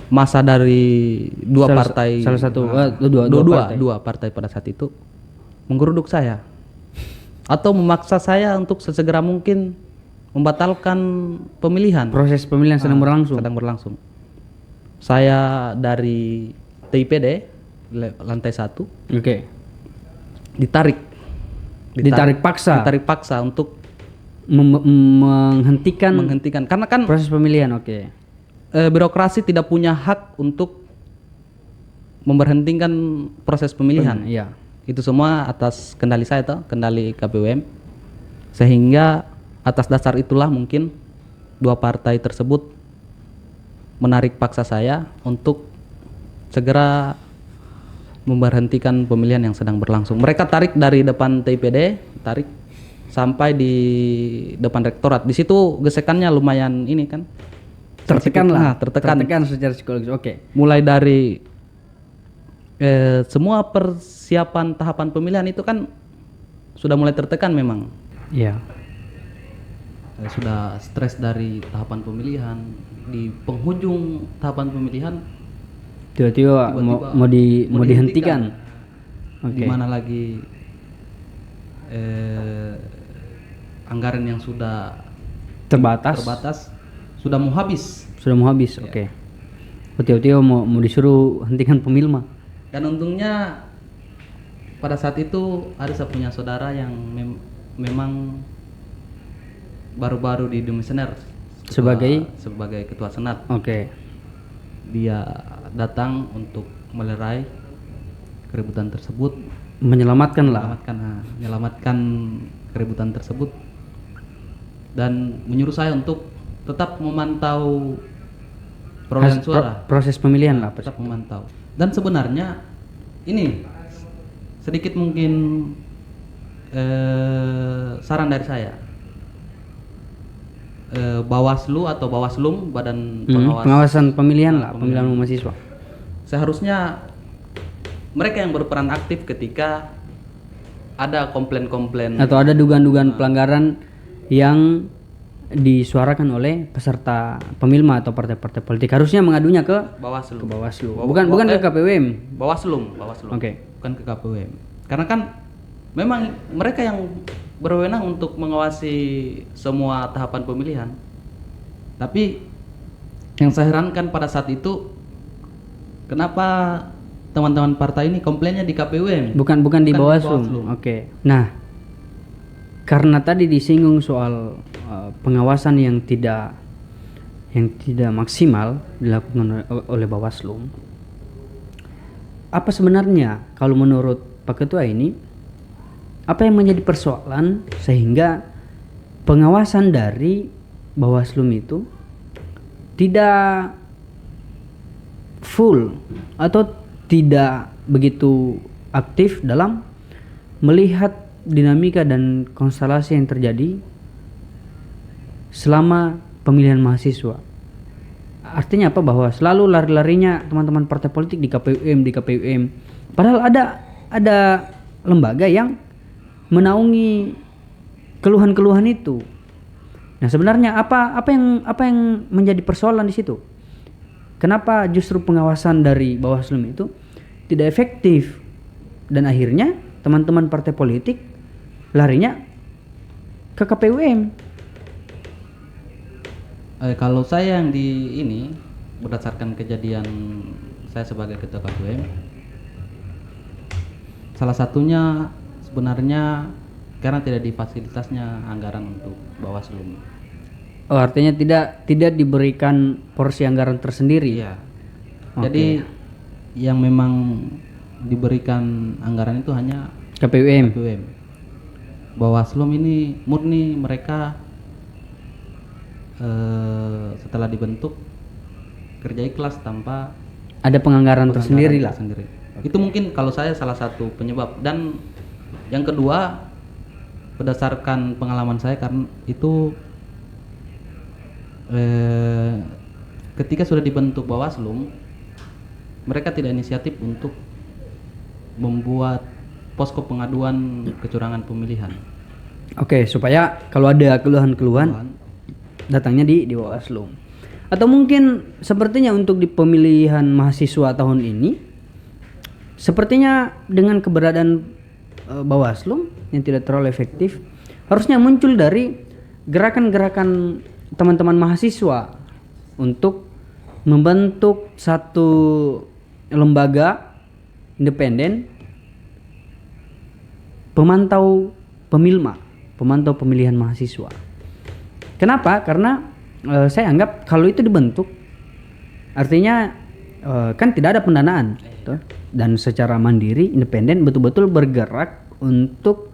masa dari dua partai dua partai pada saat itu menggeruduk saya atau memaksa saya untuk sesegera mungkin membatalkan pemilihan. Proses pemilihan sedang berlangsung. Sedang berlangsung. Saya dari TIPD lantai 1 Oke. ditarik Ditarik paksa untuk menghentikan karena kan proses pemilihan. Oke. birokrasi tidak punya hak untuk memberhentikan proses pemilihan. Iya. Itu semua atas kendali saya toh, kendali KPUM. Sehingga atas dasar itulah mungkin 2 partai tersebut menarik paksa saya untuk segera memberhentikan pemilihan yang sedang berlangsung. Mereka tarik dari depan TIPD, tarik sampai di depan rektorat. Di situ gesekannya lumayan ini kan. Tertekan lah. Tertekan secara psikologis. Oke. mulai dari semua persiapan tahapan pemilihan itu kan sudah mulai tertekan memang. Iya. Saya sudah stres dari tahapan pemilihan, di penghujung tahapan pemilihan Tiba-tiba mau dihentikan. di mana lagi anggaran yang sudah terbatas sudah mau habis. Sudah mau habis. Oke. Tiba-tiba mau disuruh hentikan pemilma. Dan untungnya pada saat itu ada saya punya saudara yang memang baru-baru di demisioner sebagai ketua senat. Oke. Dia datang untuk melerai keributan tersebut, Menyelamatkan lah. menyelamatkan keributan tersebut, dan menyuruh saya untuk tetap memantau perolehan suara. Proses pemilihan lah. Tetap memantau. Dan sebenarnya ini sedikit mungkin saran dari saya. Bawaslu atau Bawaslum, Badan Pengawasan pemilihan lah, pemilihan mahasiswa. Seharusnya mereka yang berperan aktif ketika ada komplain-komplain Atau ada dugaan-dugaan pelanggaran yang disuarakan oleh peserta pemilma atau partai-partai politik, harusnya mengadunya ke Bawaslu. Bukan ke KPUM. Bawaslum. Oke. Bukan ke KPUM. Karena kan memang mereka yang berwenang untuk mengawasi semua tahapan pemilihan. Tapi yang saya herankan pada saat itu, kenapa teman-teman partai ini komplainnya di KPUM? Bukan di Bawaslu. Oke. Nah, karena tadi disinggung soal pengawasan yang tidak maksimal dilakukan oleh Bawaslu. Apa sebenarnya kalau menurut Pak Ketua ini, apa yang menjadi persoalan sehingga pengawasan dari Bawaslu itu tidak full atau tidak begitu aktif dalam melihat dinamika dan konstelasi yang terjadi selama pemilihan mahasiswa? Artinya apa? Bahwa selalu lari-larinya teman-teman partai politik di KPUM. Padahal ada lembaga yang menaungi keluhan-keluhan itu. Nah, sebenarnya apa yang menjadi persoalan di situ? Kenapa justru pengawasan dari Bawaslu itu tidak efektif dan akhirnya teman-teman partai politik larinya ke KPUM? Kalau saya yang di ini berdasarkan kejadian saya sebagai ketua KPUM, salah satunya sebenarnya karena tidak difasilitasnya anggaran untuk Bawaslu. Oh, artinya tidak diberikan porsi anggaran tersendiri. Iya. Jadi yang memang diberikan anggaran itu hanya KPUM. Bawaslu ini murni mereka setelah dibentuk kerja ikhlas tanpa Ada penganggaran tersendiri lah. Itu mungkin kalau saya salah satu penyebab. Dan yang kedua, berdasarkan pengalaman saya, karena itu ketika sudah dibentuk Bawaslu, mereka tidak inisiatif untuk membuat posko pengaduan kecurangan pemilihan. Oke, supaya kalau ada keluhan-keluhan datangnya di Bawaslu. Atau mungkin sepertinya untuk di pemilihan mahasiswa tahun ini, sepertinya dengan keberadaan Bawaslu yang tidak terlalu efektif, harusnya muncul dari gerakan-gerakan teman-teman mahasiswa untuk membentuk satu lembaga independen pemantau pemilihan mahasiswa. Kenapa? Karena saya anggap kalau itu dibentuk, artinya kan tidak ada pendanaan, dan secara mandiri, independen, betul-betul bergerak untuk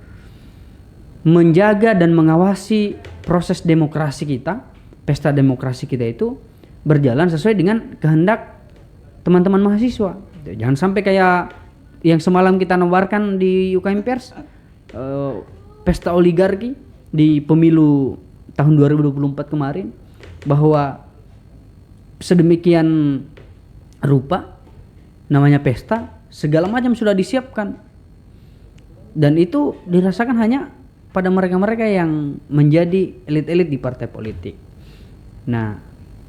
menjaga dan mengawasi proses demokrasi kita, pesta demokrasi kita itu berjalan sesuai dengan kehendak teman-teman mahasiswa. Jangan sampai kayak yang semalam kita nawarkan di UKM Pers, pesta oligarki di pemilu tahun 2024 kemarin, bahwa sedemikian rupa namanya pesta, segala macam sudah disiapkan, dan itu dirasakan hanya pada mereka-mereka yang menjadi elit-elit di partai politik. Nah,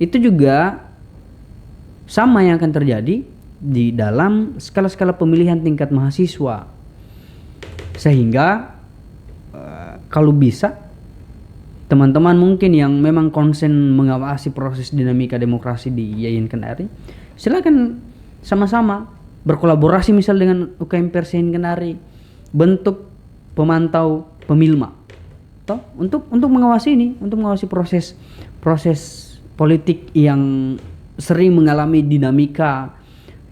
itu juga sama yang akan terjadi di dalam skala-skala pemilihan tingkat mahasiswa, sehingga kalau bisa teman-teman mungkin yang memang konsen mengawasi proses dinamika demokrasi di Yayan Kendari, silakan sama-sama berkolaborasi misal dengan UKM Pers Yayan Kendari, bentuk pemantau pemilma toh, untuk mengawasi ini, untuk mengawasi proses politik yang sering mengalami dinamika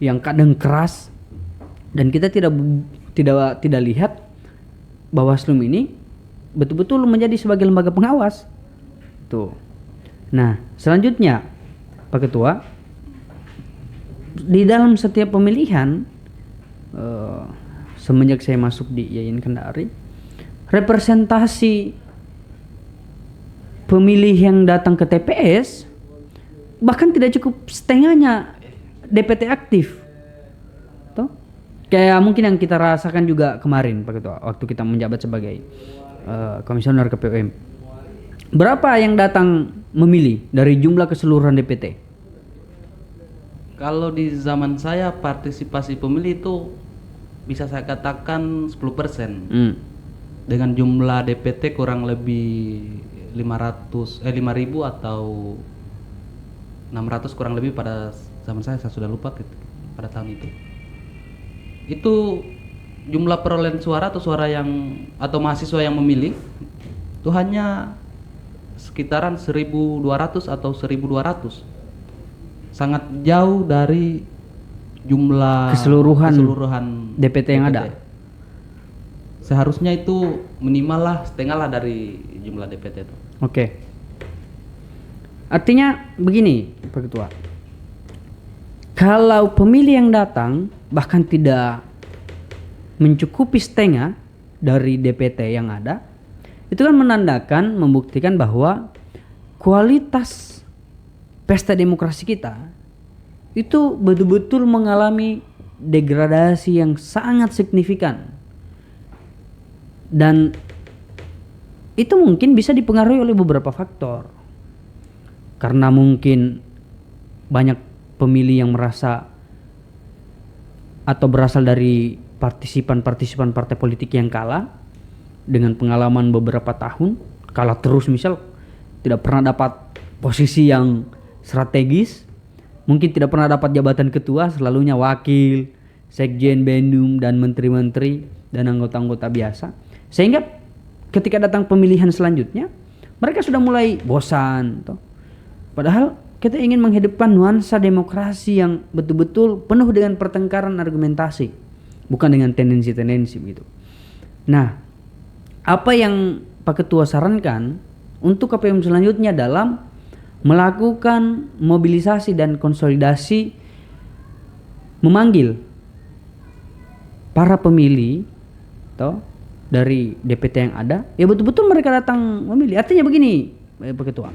yang kadang keras, dan kita tidak lihat Bawaslu ini betul-betul menjadi sebagai lembaga pengawas. Tuh. Nah, selanjutnya Pak Ketua, di dalam setiap pemilihan semenjak saya masuk di Yayan Kendari, representasi pemilih yang datang ke TPS bahkan tidak cukup setengahnya DPT aktif. Tuh. Kayak mungkin yang kita rasakan juga kemarin Pak Ketua, waktu kita menjabat sebagai komisioner KPUM. Berapa yang datang memilih dari jumlah keseluruhan DPT? Kalau di zaman saya partisipasi pemilih itu bisa saya katakan 10%. Dengan jumlah DPT kurang lebih 5.000 atau 600 kurang lebih pada zaman saya sudah lupa pada tahun itu. Itu jumlah perolehan suara atau atau mahasiswa yang memilih itu hanya sekitaran 1.200 atau 1.200. Sangat jauh dari jumlah keseluruhan DPT yang ada. Seharusnya itu minimal lah setengah lah dari jumlah DPT itu. Oke. Artinya begini Pak Ketua, kalau pemilih yang datang bahkan tidak mencukupi setengah dari DPT yang ada, itu kan menandakan, membuktikan bahwa kualitas pesta demokrasi kita itu betul-betul mengalami degradasi yang sangat signifikan. Dan itu mungkin bisa dipengaruhi oleh beberapa faktor. Karena mungkin banyak pemilih yang merasa atau berasal dari partisipan partai politik yang kalah dengan pengalaman beberapa tahun, kalah terus, misal tidak pernah dapat posisi yang strategis, mungkin tidak pernah dapat jabatan ketua, selalunya wakil, sekjen, bendum, dan menteri-menteri dan anggota-anggota biasa. Sehingga ketika datang pemilihan selanjutnya, mereka sudah mulai bosan. Padahal kita ingin menghidupkan nuansa demokrasi yang betul-betul penuh dengan pertengkaran argumentasi, bukan dengan tendensi-tendensi begitu. Nah, apa yang Pak Ketua sarankan untuk KPUM selanjutnya dalam melakukan mobilisasi dan konsolidasi, memanggil para pemilih dari DPT yang ada, ya betul-betul mereka datang memilih. Artinya begini Pak Ketua,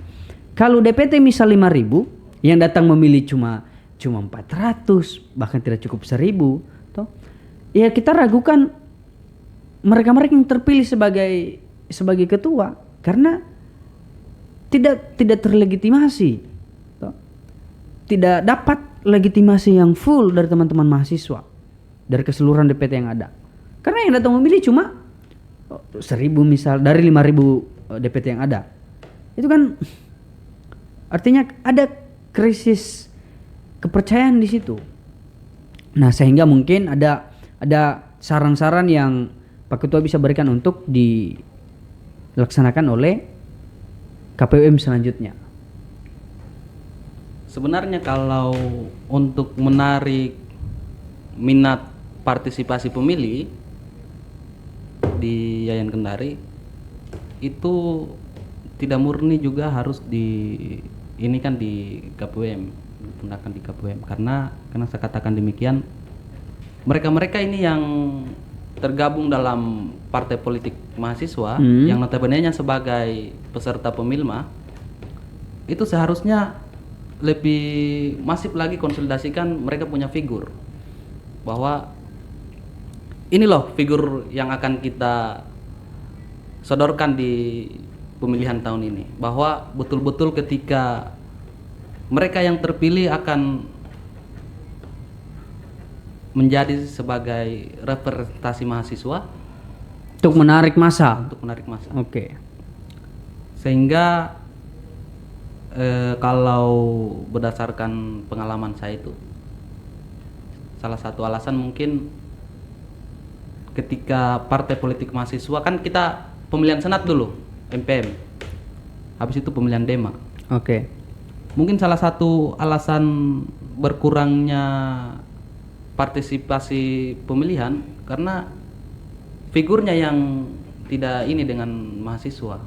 kalau DPT misal 5.000, yang datang memilih cuma 400, bahkan tidak cukup 1.000, ya kita ragukan mereka-mereka yang terpilih sebagai ketua karena tidak terlegitimasi, tidak dapat legitimasi yang full dari teman-teman mahasiswa, dari keseluruhan DPT yang ada. Karena yang datang memilih cuma 1.000 misal dari 5.000 DPT yang ada. Itu kan artinya ada krisis kepercayaan di situ. Nah, sehingga mungkin ada saran-saran yang Pak Ketua bisa berikan untuk dilaksanakan oleh KPUM selanjutnya. Sebenarnya kalau untuk menarik minat partisipasi pemilih di Yayan Kendari itu tidak murni juga harus di KPUM, digunakan di KPUM, karena saya katakan demikian, mereka ini yang tergabung dalam partai politik mahasiswa yang notabene-nya sebagai peserta pemilma, itu seharusnya lebih masif lagi konsolidasikan mereka punya figur, bahwa ini loh figur yang akan kita sodorkan di pemilihan tahun ini, bahwa betul-betul ketika mereka yang terpilih akan menjadi sebagai representasi mahasiswa untuk menarik massa. Oke. Sehingga kalau berdasarkan pengalaman saya itu, salah satu alasan mungkin ketika partai politik mahasiswa kan kita pemilihan senat dulu, MPM. Habis itu pemilihan Dema. Oke. Mungkin salah satu alasan berkurangnya partisipasi pemilihan karena figurnya yang tidak ini dengan mahasiswa.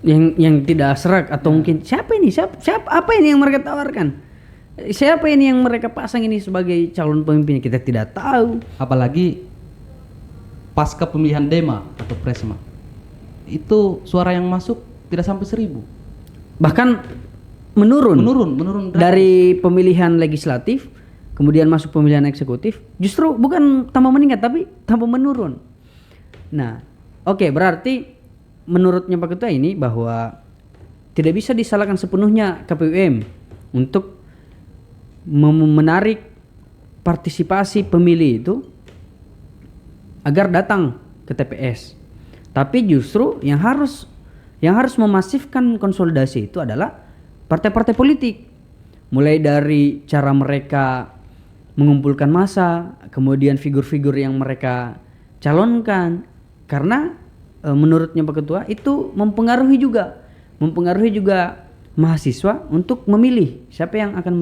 Yang tidak serak atau mungkin siapa ini? Siapa apa ini yang mereka tawarkan? Siapa ini yang mereka pasang ini sebagai calon pemimpin? Kita tidak tahu. Apalagi pasca pemilihan Dema atau Presma. Itu suara yang masuk tidak sampai 1.000. Bahkan menurun Menurun drastis. dari pemilihan legislatif kemudian masuk pemilihan eksekutif, justru bukan tambah meningkat tapi tambah menurun. Nah, oke, berarti menurutnya Pak Ketua ini bahwa tidak bisa disalahkan sepenuhnya KPUM untuk menarik partisipasi pemilih itu agar datang ke TPS. Tapi justru yang harus memasifkan konsolidasi itu adalah partai-partai politik. Mulai dari cara mereka mengumpulkan massa, kemudian figur-figur yang mereka calonkan, karena menurutnya Pak Ketua itu mempengaruhi juga mahasiswa untuk memilih siapa yang akan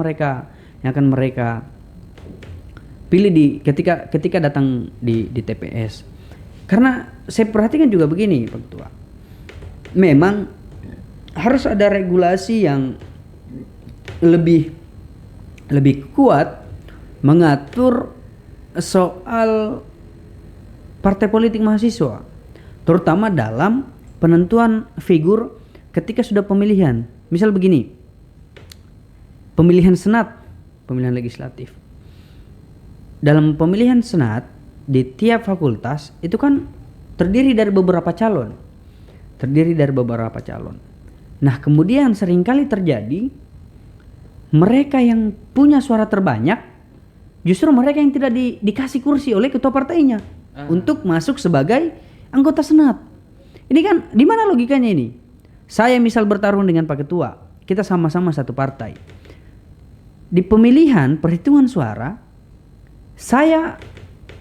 mereka pilih ketika datang di TPS. Karena saya perhatikan juga begini Pak Ketua, memang harus ada regulasi yang lebih kuat mengatur soal partai politik mahasiswa, terutama dalam penentuan figur ketika sudah pemilihan. Misal begini, pemilihan senat, pemilihan legislatif. Dalam pemilihan senat di tiap fakultas itu kan terdiri dari beberapa calon. Nah, kemudian seringkali terjadi mereka yang punya suara terbanyak justru mereka yang tidak dikasih kursi oleh ketua partainya untuk masuk sebagai anggota senat. Ini kan di mana logikanya ini? Saya misal bertarung dengan Pak Ketua, kita sama-sama satu partai. Di pemilihan perhitungan suara, saya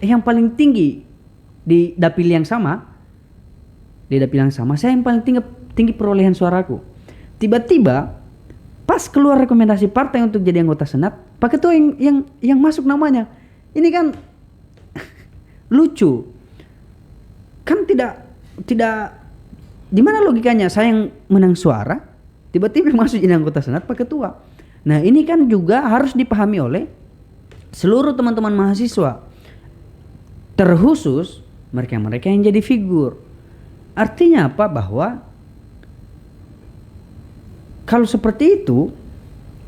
yang paling tinggi di dapil yang sama, saya yang paling tinggi perolehan suaraku. Tiba-tiba pas keluar rekomendasi partai untuk jadi anggota senat, Pak Ketua yang masuk namanya. Ini kan lucu. Kan tidak di mana logikanya saya yang menang suara, tiba-tiba masuk jadi anggota senat Pak Ketua. Nah, ini kan juga harus dipahami oleh seluruh teman-teman mahasiswa. Terkhusus mereka yang jadi figur. Artinya apa? Bahwa kalau seperti itu,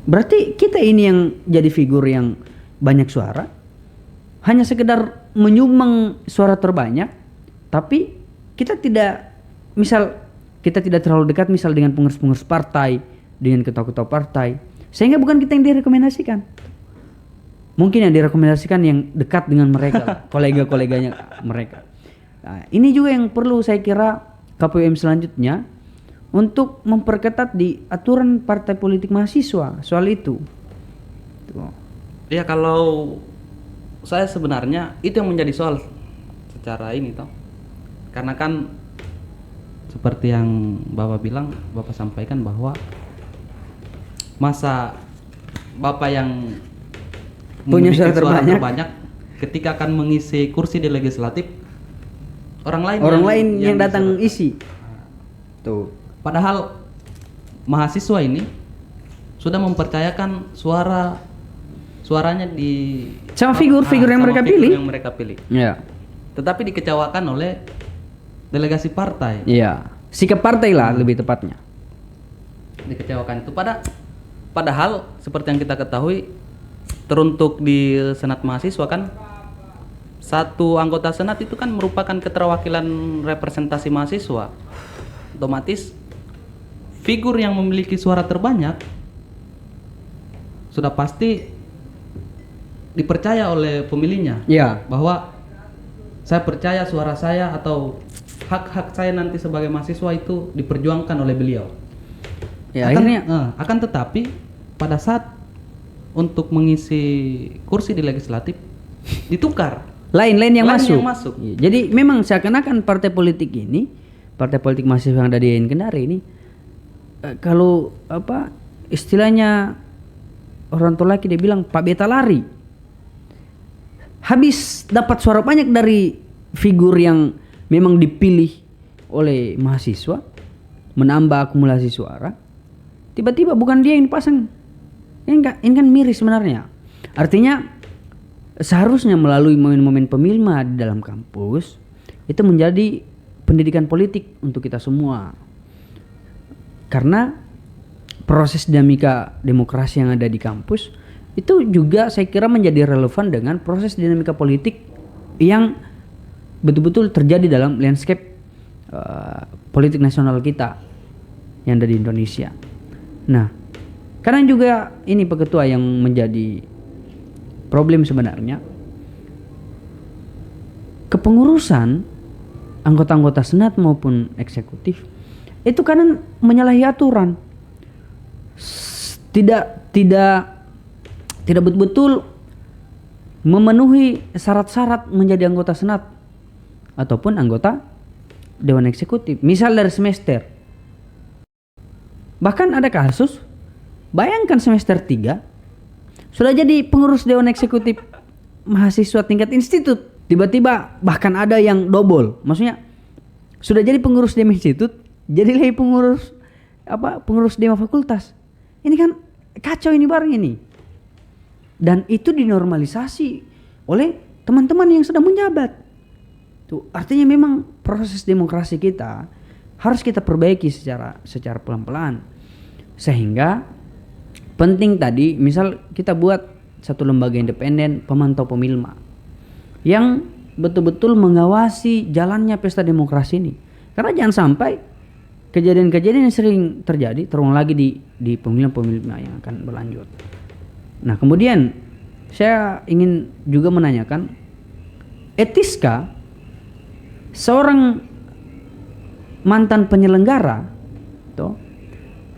berarti kita ini yang jadi figur yang banyak suara, hanya sekedar menyumbang suara terbanyak, tapi kita tidak terlalu dekat misal dengan pengurus-pengurus partai, dengan ketua-ketua partai, sehingga bukan kita yang direkomendasikan. Mungkin yang direkomendasikan yang dekat dengan mereka, kolega-koleganya mereka. Nah, ini juga yang perlu saya kira KPUM selanjutnya untuk memperketat di aturan partai politik mahasiswa soal itu. Ya, kalau saya sebenarnya itu yang menjadi soal secara ini toh. Karena kan seperti yang Bapak sampaikan bahwa masa Bapak yang punya suara terbanyak ketika akan mengisi kursi di legislatif, orang lain yang datang isi. Tuh. Padahal mahasiswa ini sudah mempercayakan suaranya di sama figur-figur yang mereka pilih. Ya. Tetapi dikecewakan oleh delegasi partai. Iya. Sikap partai lah lebih tepatnya. Dikecewakan itu padahal seperti yang kita ketahui teruntuk di Senat mahasiswa kan satu anggota Senat itu kan merupakan keterwakilan representasi mahasiswa. Otomatis figur yang memiliki suara terbanyak sudah pasti dipercaya oleh pemilihnya. Iya. Bahwa saya percaya suara saya atau hak-hak saya nanti sebagai mahasiswa itu diperjuangkan oleh beliau. Ya, akhirnya akan tetapi pada saat untuk mengisi kursi di legislatif ditukar. Lain yang masuk. Yang masuk. Jadi memang seakan-akan partai politik ini partai politik mahasiswa yang ada di Kendari ini, kalau apa istilahnya orang tua laki dia bilang Pak Beta lari, habis dapat suara banyak dari figur yang memang dipilih oleh mahasiswa, menambah akumulasi suara, tiba-tiba bukan dia yang dipasang. Ini kan miris sebenarnya. Artinya seharusnya melalui momen-momen pemilma di dalam kampus itu menjadi pendidikan politik untuk kita semua. Karena proses dinamika demokrasi yang ada di kampus itu juga saya kira menjadi relevan dengan proses dinamika politik yang betul-betul terjadi dalam landscape politik nasional kita yang ada di Indonesia. Nah, karena juga ini Pak Ketua yang menjadi problem sebenarnya, kepengurusan anggota-anggota senat maupun eksekutif itu kadang menyalahi aturan, tidak betul-betul memenuhi syarat-syarat menjadi anggota senat ataupun anggota dewan eksekutif. Misal dari semester, bahkan ada kasus, bayangkan semester 3 sudah jadi pengurus dewan eksekutif mahasiswa tingkat institut, tiba-tiba bahkan ada yang double, maksudnya sudah jadi pengurus dewan institut, jadi lagi pengurus dewan fakultas. Ini kan kacau ini bareng ini. Dan itu dinormalisasi oleh teman-teman yang sedang menjabat. Tuh, artinya memang proses demokrasi kita harus kita perbaiki secara pelan-pelan. Sehingga penting tadi, misal kita buat satu lembaga independen pemantau pemilma yang betul-betul mengawasi jalannya pesta demokrasi ini. Karena jangan sampai kejadian-kejadian yang sering terjadi terulang lagi di pemilma-pemilma yang akan berlanjut. Nah, kemudian saya ingin juga menanyakan, etiskah seorang mantan penyelenggara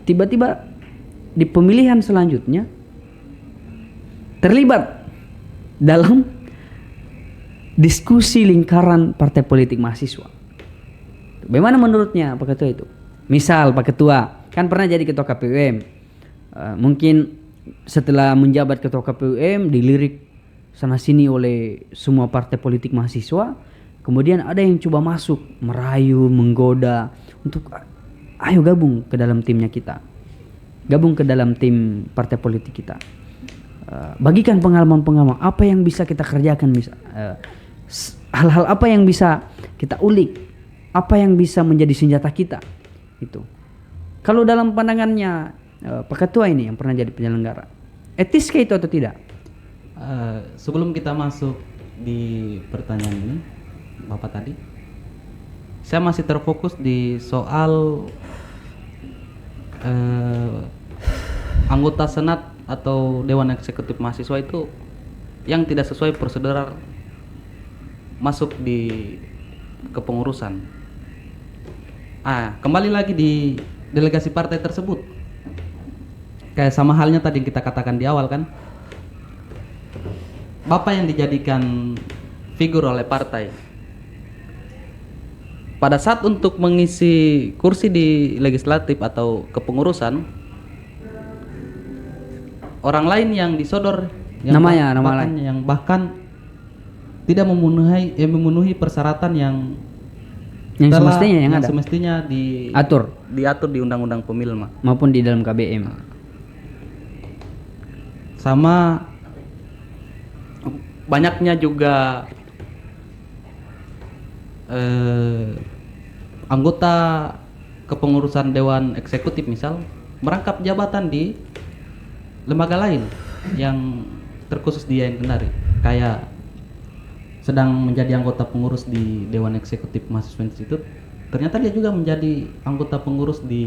tiba-tiba di pemilihan selanjutnya terlibat dalam diskusi lingkaran partai politik mahasiswa? Bagaimana menurutnya Pak Ketua itu? Misal Pak Ketua kan pernah jadi ketua KPUM, mungkin setelah menjabat ketua KPUM dilirik sana sini oleh semua partai politik mahasiswa, kemudian ada yang coba masuk, merayu, menggoda untuk ayo gabung ke dalam timnya kita, gabung ke dalam tim partai politik kita, bagikan pengalaman-pengalaman apa yang bisa kita kerjakan, hal-hal apa yang bisa kita ulik, apa yang bisa menjadi senjata kita. Itu kalau dalam pandangannya Pak Ketua ini yang pernah jadi penyelenggara, etiskah itu atau tidak? Sebelum kita masuk di pertanyaan ini Bapak tadi, saya masih terfokus di soal anggota senat atau dewan eksekutif mahasiswa itu yang tidak sesuai prosedural masuk di kepengurusan. Kembali lagi di delegasi partai tersebut, kayak sama halnya tadi yang kita katakan di awal kan, Bapak yang dijadikan figur oleh partai pada saat untuk mengisi kursi di legislatif atau kepengurusan, orang lain yang disodor yang bahkan tidak memenuhi persyaratan yang semestinya diatur di Undang-Undang Pemilma maupun di dalam KBM. Sama banyaknya juga anggota kepengurusan dewan eksekutif misal merangkap jabatan di lembaga lain yang terkhusus di Kendari, kayak sedang menjadi anggota pengurus di dewan eksekutif mahasiswa institut, ternyata dia juga menjadi anggota pengurus di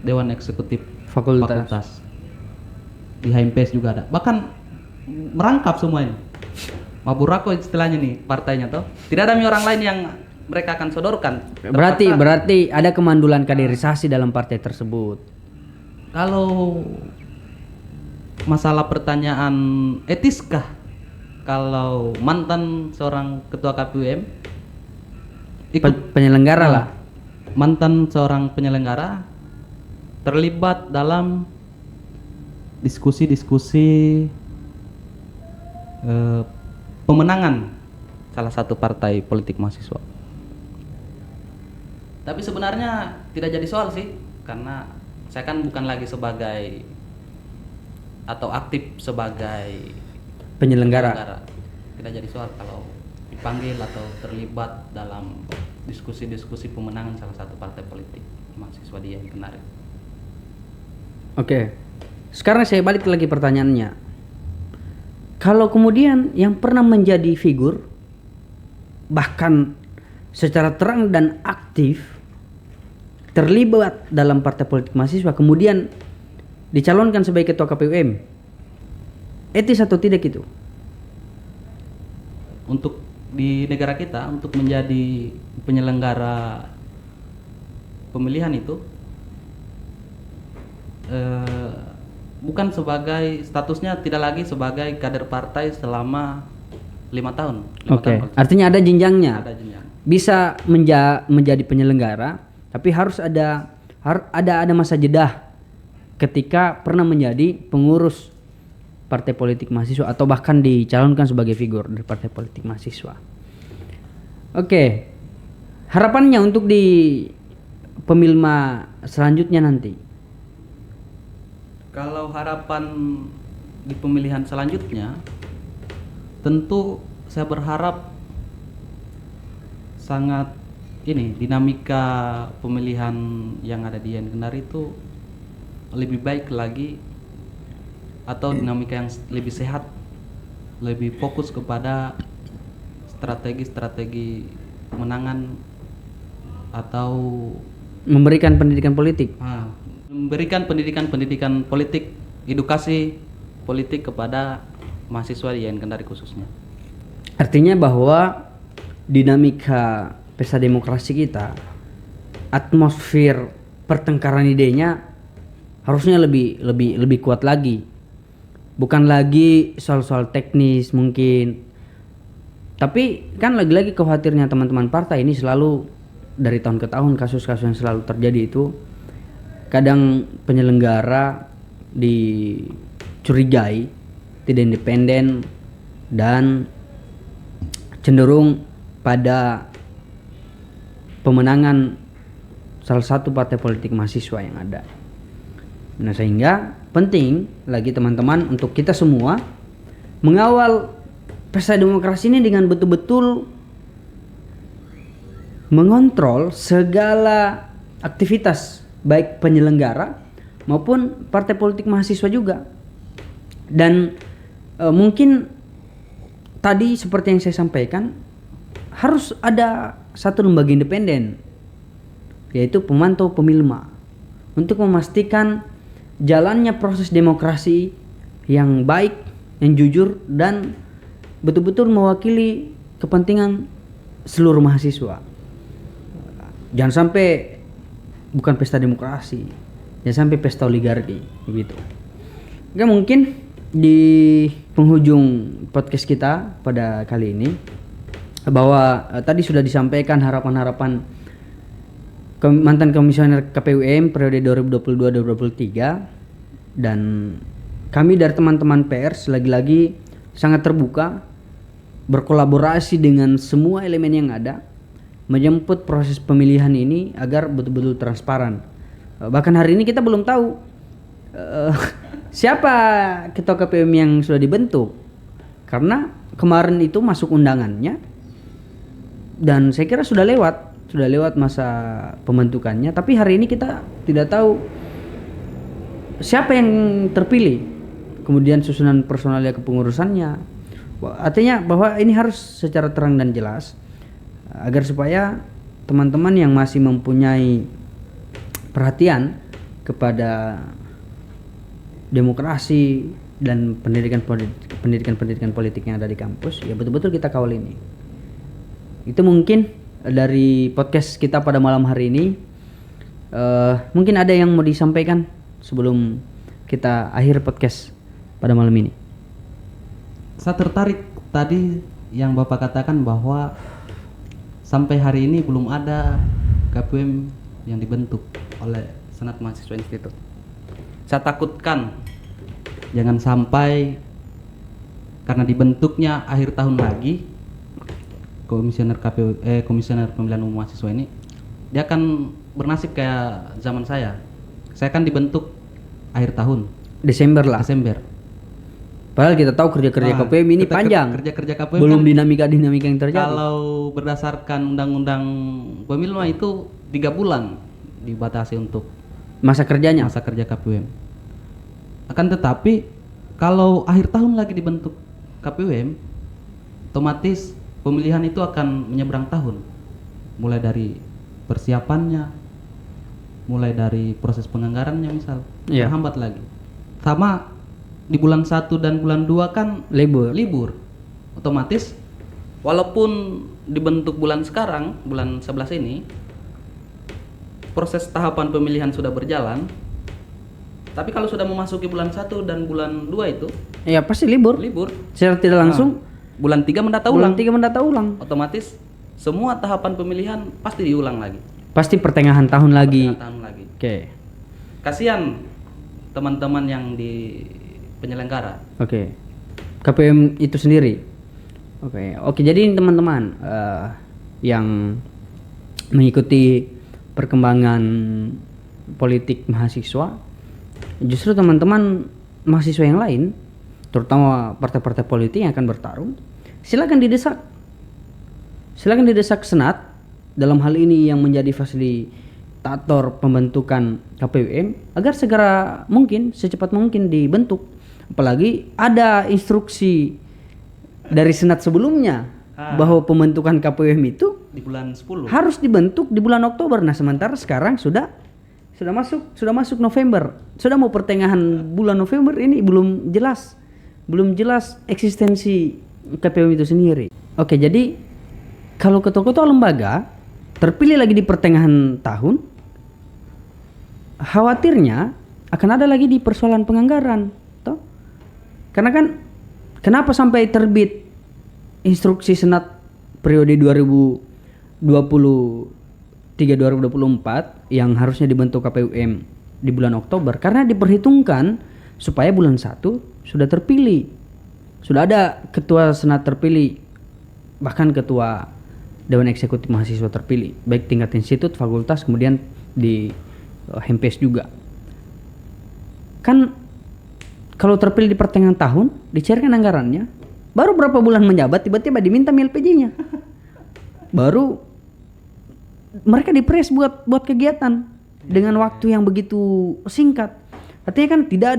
dewan eksekutif fakultas. Di HMPS juga ada, bahkan merangkap semua ini. Maburako istilahnya nih partainya toh. Tidak ada orang lain yang mereka akan sodorkan. Berarti ada kemandulan kaderisasi dalam partai tersebut. Kalau masalah pertanyaan etiskah kalau mantan seorang ketua KPUM ikut penyelenggara lah, mantan seorang penyelenggara terlibat dalam diskusi-diskusi pemenangan salah satu partai politik mahasiswa. Tapi sebenarnya tidak jadi soal sih, karena saya kan bukan lagi sebagai atau aktif sebagai Penyelenggara. Tidak jadi soal kalau dipanggil atau terlibat dalam diskusi-diskusi pemenangan salah satu partai politik mahasiswa di IAIN Kendari. Oke. Sekarang saya balik lagi pertanyaannya. Kalau kemudian yang pernah menjadi figur bahkan secara terang dan aktif terlibat dalam partai politik mahasiswa kemudian dicalonkan sebagai ketua KPUM, etis atau tidak itu? Untuk di negara kita, untuk menjadi penyelenggara pemilihan itu bukan sebagai statusnya, tidak lagi sebagai kader partai selama 5 tahun. Oke. Artinya ada jenjangnya. Ada jenjang. Bisa menjadi penyelenggara, tapi harus ada masa jeda ketika pernah menjadi pengurus partai politik mahasiswa atau bahkan dicalonkan sebagai figur dari partai politik mahasiswa. Oke. Harapannya untuk di pemilma selanjutnya nanti. Kalau harapan di pemilihan selanjutnya, tentu saya berharap sangat dinamika pemilihan yang ada di IAIN Kendari itu lebih baik lagi, atau dinamika yang lebih sehat, lebih fokus kepada strategi-strategi kemenangan atau Memberikan pendidikan politik. Memberikan pendidikan politik, edukasi politik kepada mahasiswa di IAIN Kendari khususnya. Artinya bahwa dinamika pesta demokrasi kita, atmosfer pertengkaran idenya harusnya lebih kuat lagi. Bukan lagi soal-soal teknis mungkin. Tapi kan lagi-lagi khawatirnya teman-teman partai ini selalu dari tahun ke tahun kasus-kasus yang selalu terjadi itu kadang penyelenggara dicurigai tidak independen dan cenderung pada pemenangan salah satu partai politik mahasiswa yang ada. Nah, sehingga penting lagi teman-teman untuk kita semua mengawal pesta demokrasi ini dengan betul-betul mengontrol segala aktivitas baik penyelenggara maupun partai politik mahasiswa juga. Dan mungkin tadi seperti yang saya sampaikan harus ada satu lembaga independen yaitu pemantau pemilma untuk memastikan jalannya proses demokrasi yang baik, yang jujur dan betul-betul mewakili kepentingan seluruh mahasiswa. Jangan sampai bukan pesta demokrasi, jangan sampai pesta oligarki begitu. Oke, mungkin di penghujung podcast kita pada kali ini bahwa tadi sudah disampaikan harapan-harapan mantan komisioner KPUM periode 2022-2023 dan kami dari teman-teman pers lagi-lagi sangat terbuka berkolaborasi dengan semua elemen yang ada menjemput proses pemilihan ini agar betul-betul transparan. Bahkan hari ini kita belum tahu siapa ketua KPUM yang sudah dibentuk karena kemarin itu masuk undangannya dan saya kira sudah lewat masa pembentukannya, tapi hari ini kita tidak tahu siapa yang terpilih, kemudian susunan personalia kepengurusannya. Artinya bahwa ini harus secara terang dan jelas agar supaya teman-teman yang masih mempunyai perhatian kepada demokrasi dan pendidikan politik yang ada di kampus, ya betul-betul kita kawal ini. Itu mungkin dari podcast kita pada malam hari ini. Mungkin ada yang mau disampaikan sebelum kita akhir podcast pada malam ini. Saya tertarik tadi yang Bapak katakan bahwa sampai hari ini belum ada KPUM yang dibentuk oleh Senat Mahasiswa Institut. Saya takutkan jangan sampai karena dibentuknya akhir tahun lagi, komisioner pemilihan umum mahasiswa ini dia akan bernasib kayak zaman saya. Saya kan dibentuk akhir tahun, Desember lah. Desember. Padahal kita tahu kerja-kerja KPM ini panjang. Kerja-kerja KPM Belum kan, dinamika-dinamika yang terjadi. kalau berdasarkan undang-undang pemilu mah itu 3 bulan dibatasi untuk Masa kerjanya. masa kerja KPUM. Akan tetapi kalau akhir tahun lagi dibentuk KPUM, otomatis pemilihan itu akan menyeberang tahun. Mulai dari persiapannya, mulai dari proses penganggarannya misal, Iya. terhambat lagi. Sama di bulan 1 dan bulan 2 kan libur. Otomatis walaupun dibentuk bulan sekarang, bulan 11 ini, proses tahapan pemilihan sudah berjalan, tapi kalau sudah memasuki bulan 1 dan bulan 2 itu Ya pasti libur. Secara tidak langsung bulan 3 mendata bulan ulang. 3 mendata ulang. Otomatis semua tahapan pemilihan pasti diulang lagi. Pasti pertengahan tahun lagi. Pertengahan tahun lagi. Oke. Kasihan teman-teman yang di penyelenggara. Oke. KPM itu sendiri. Oke, jadi ini teman-teman yang mengikuti perkembangan politik mahasiswa, justru teman-teman mahasiswa yang lain, terutama partai-partai politik yang akan bertarung, silakan didesak. Silakan didesak Senat dalam hal ini yang menjadi fasilitator pembentukan KPUM agar segera mungkin, secepat mungkin dibentuk. Apalagi ada instruksi dari Senat sebelumnya bahwa pembentukan KPUM itu Di bulan 10. harus dibentuk di bulan Oktober. Nah, sementara sekarang sudah masuk November. Sudah mau pertengahan bulan November, ini belum jelas eksistensi KPUM itu sendiri. Oke, jadi kalau ketua-ketua lembaga terpilih lagi di pertengahan tahun, khawatirnya akan ada lagi di persoalan penganggaran, toh? Karena kan kenapa sampai terbit instruksi Senat periode 2023-2024 yang harusnya dibentuk KPUM di bulan Oktober? Karena diperhitungkan supaya bulan 1 sudah terpilih. Sudah ada ketua Senat terpilih, bahkan ketua Dewan Eksekutif Mahasiswa terpilih, baik tingkat institut, fakultas, kemudian di Hempes juga. Kan kalau terpilih di pertengahan tahun, dicairkan anggarannya, baru berapa bulan menjabat tiba-tiba diminta LPJ-nya. Baru mereka dipres buat kegiatan dengan waktu yang begitu singkat. Artinya kan tidak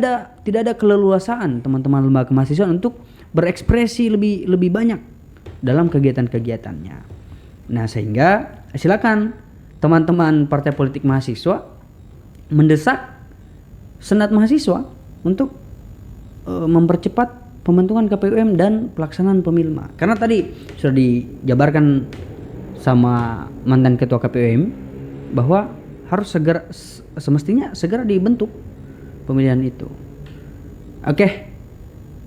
ada keleluasaan teman-teman lembaga kemahasiswaan untuk berekspresi lebih banyak dalam kegiatan-kegiatannya. Nah, sehingga silakan teman-teman partai politik mahasiswa mendesak Senat mahasiswa untuk mempercepat pembentukan KPUM dan pelaksanaan pemilma. Karena tadi sudah dijabarkan sama mantan ketua KPUM bahwa harus semestinya segera dibentuk pemilihan itu. Oke.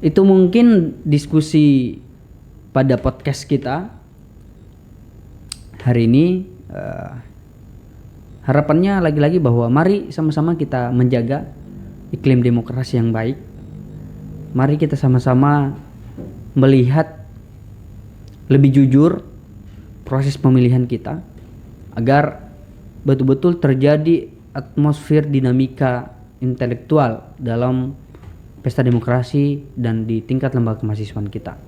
Itu mungkin diskusi pada podcast kita hari ini. Harapannya lagi-lagi bahwa mari sama-sama kita menjaga iklim demokrasi yang baik. Mari kita sama-sama melihat lebih jujur proses pemilihan kita agar betul-betul terjadi atmosfer dinamika intelektual dalam pesta demokrasi dan di tingkat lembaga kemahasiswaan kita.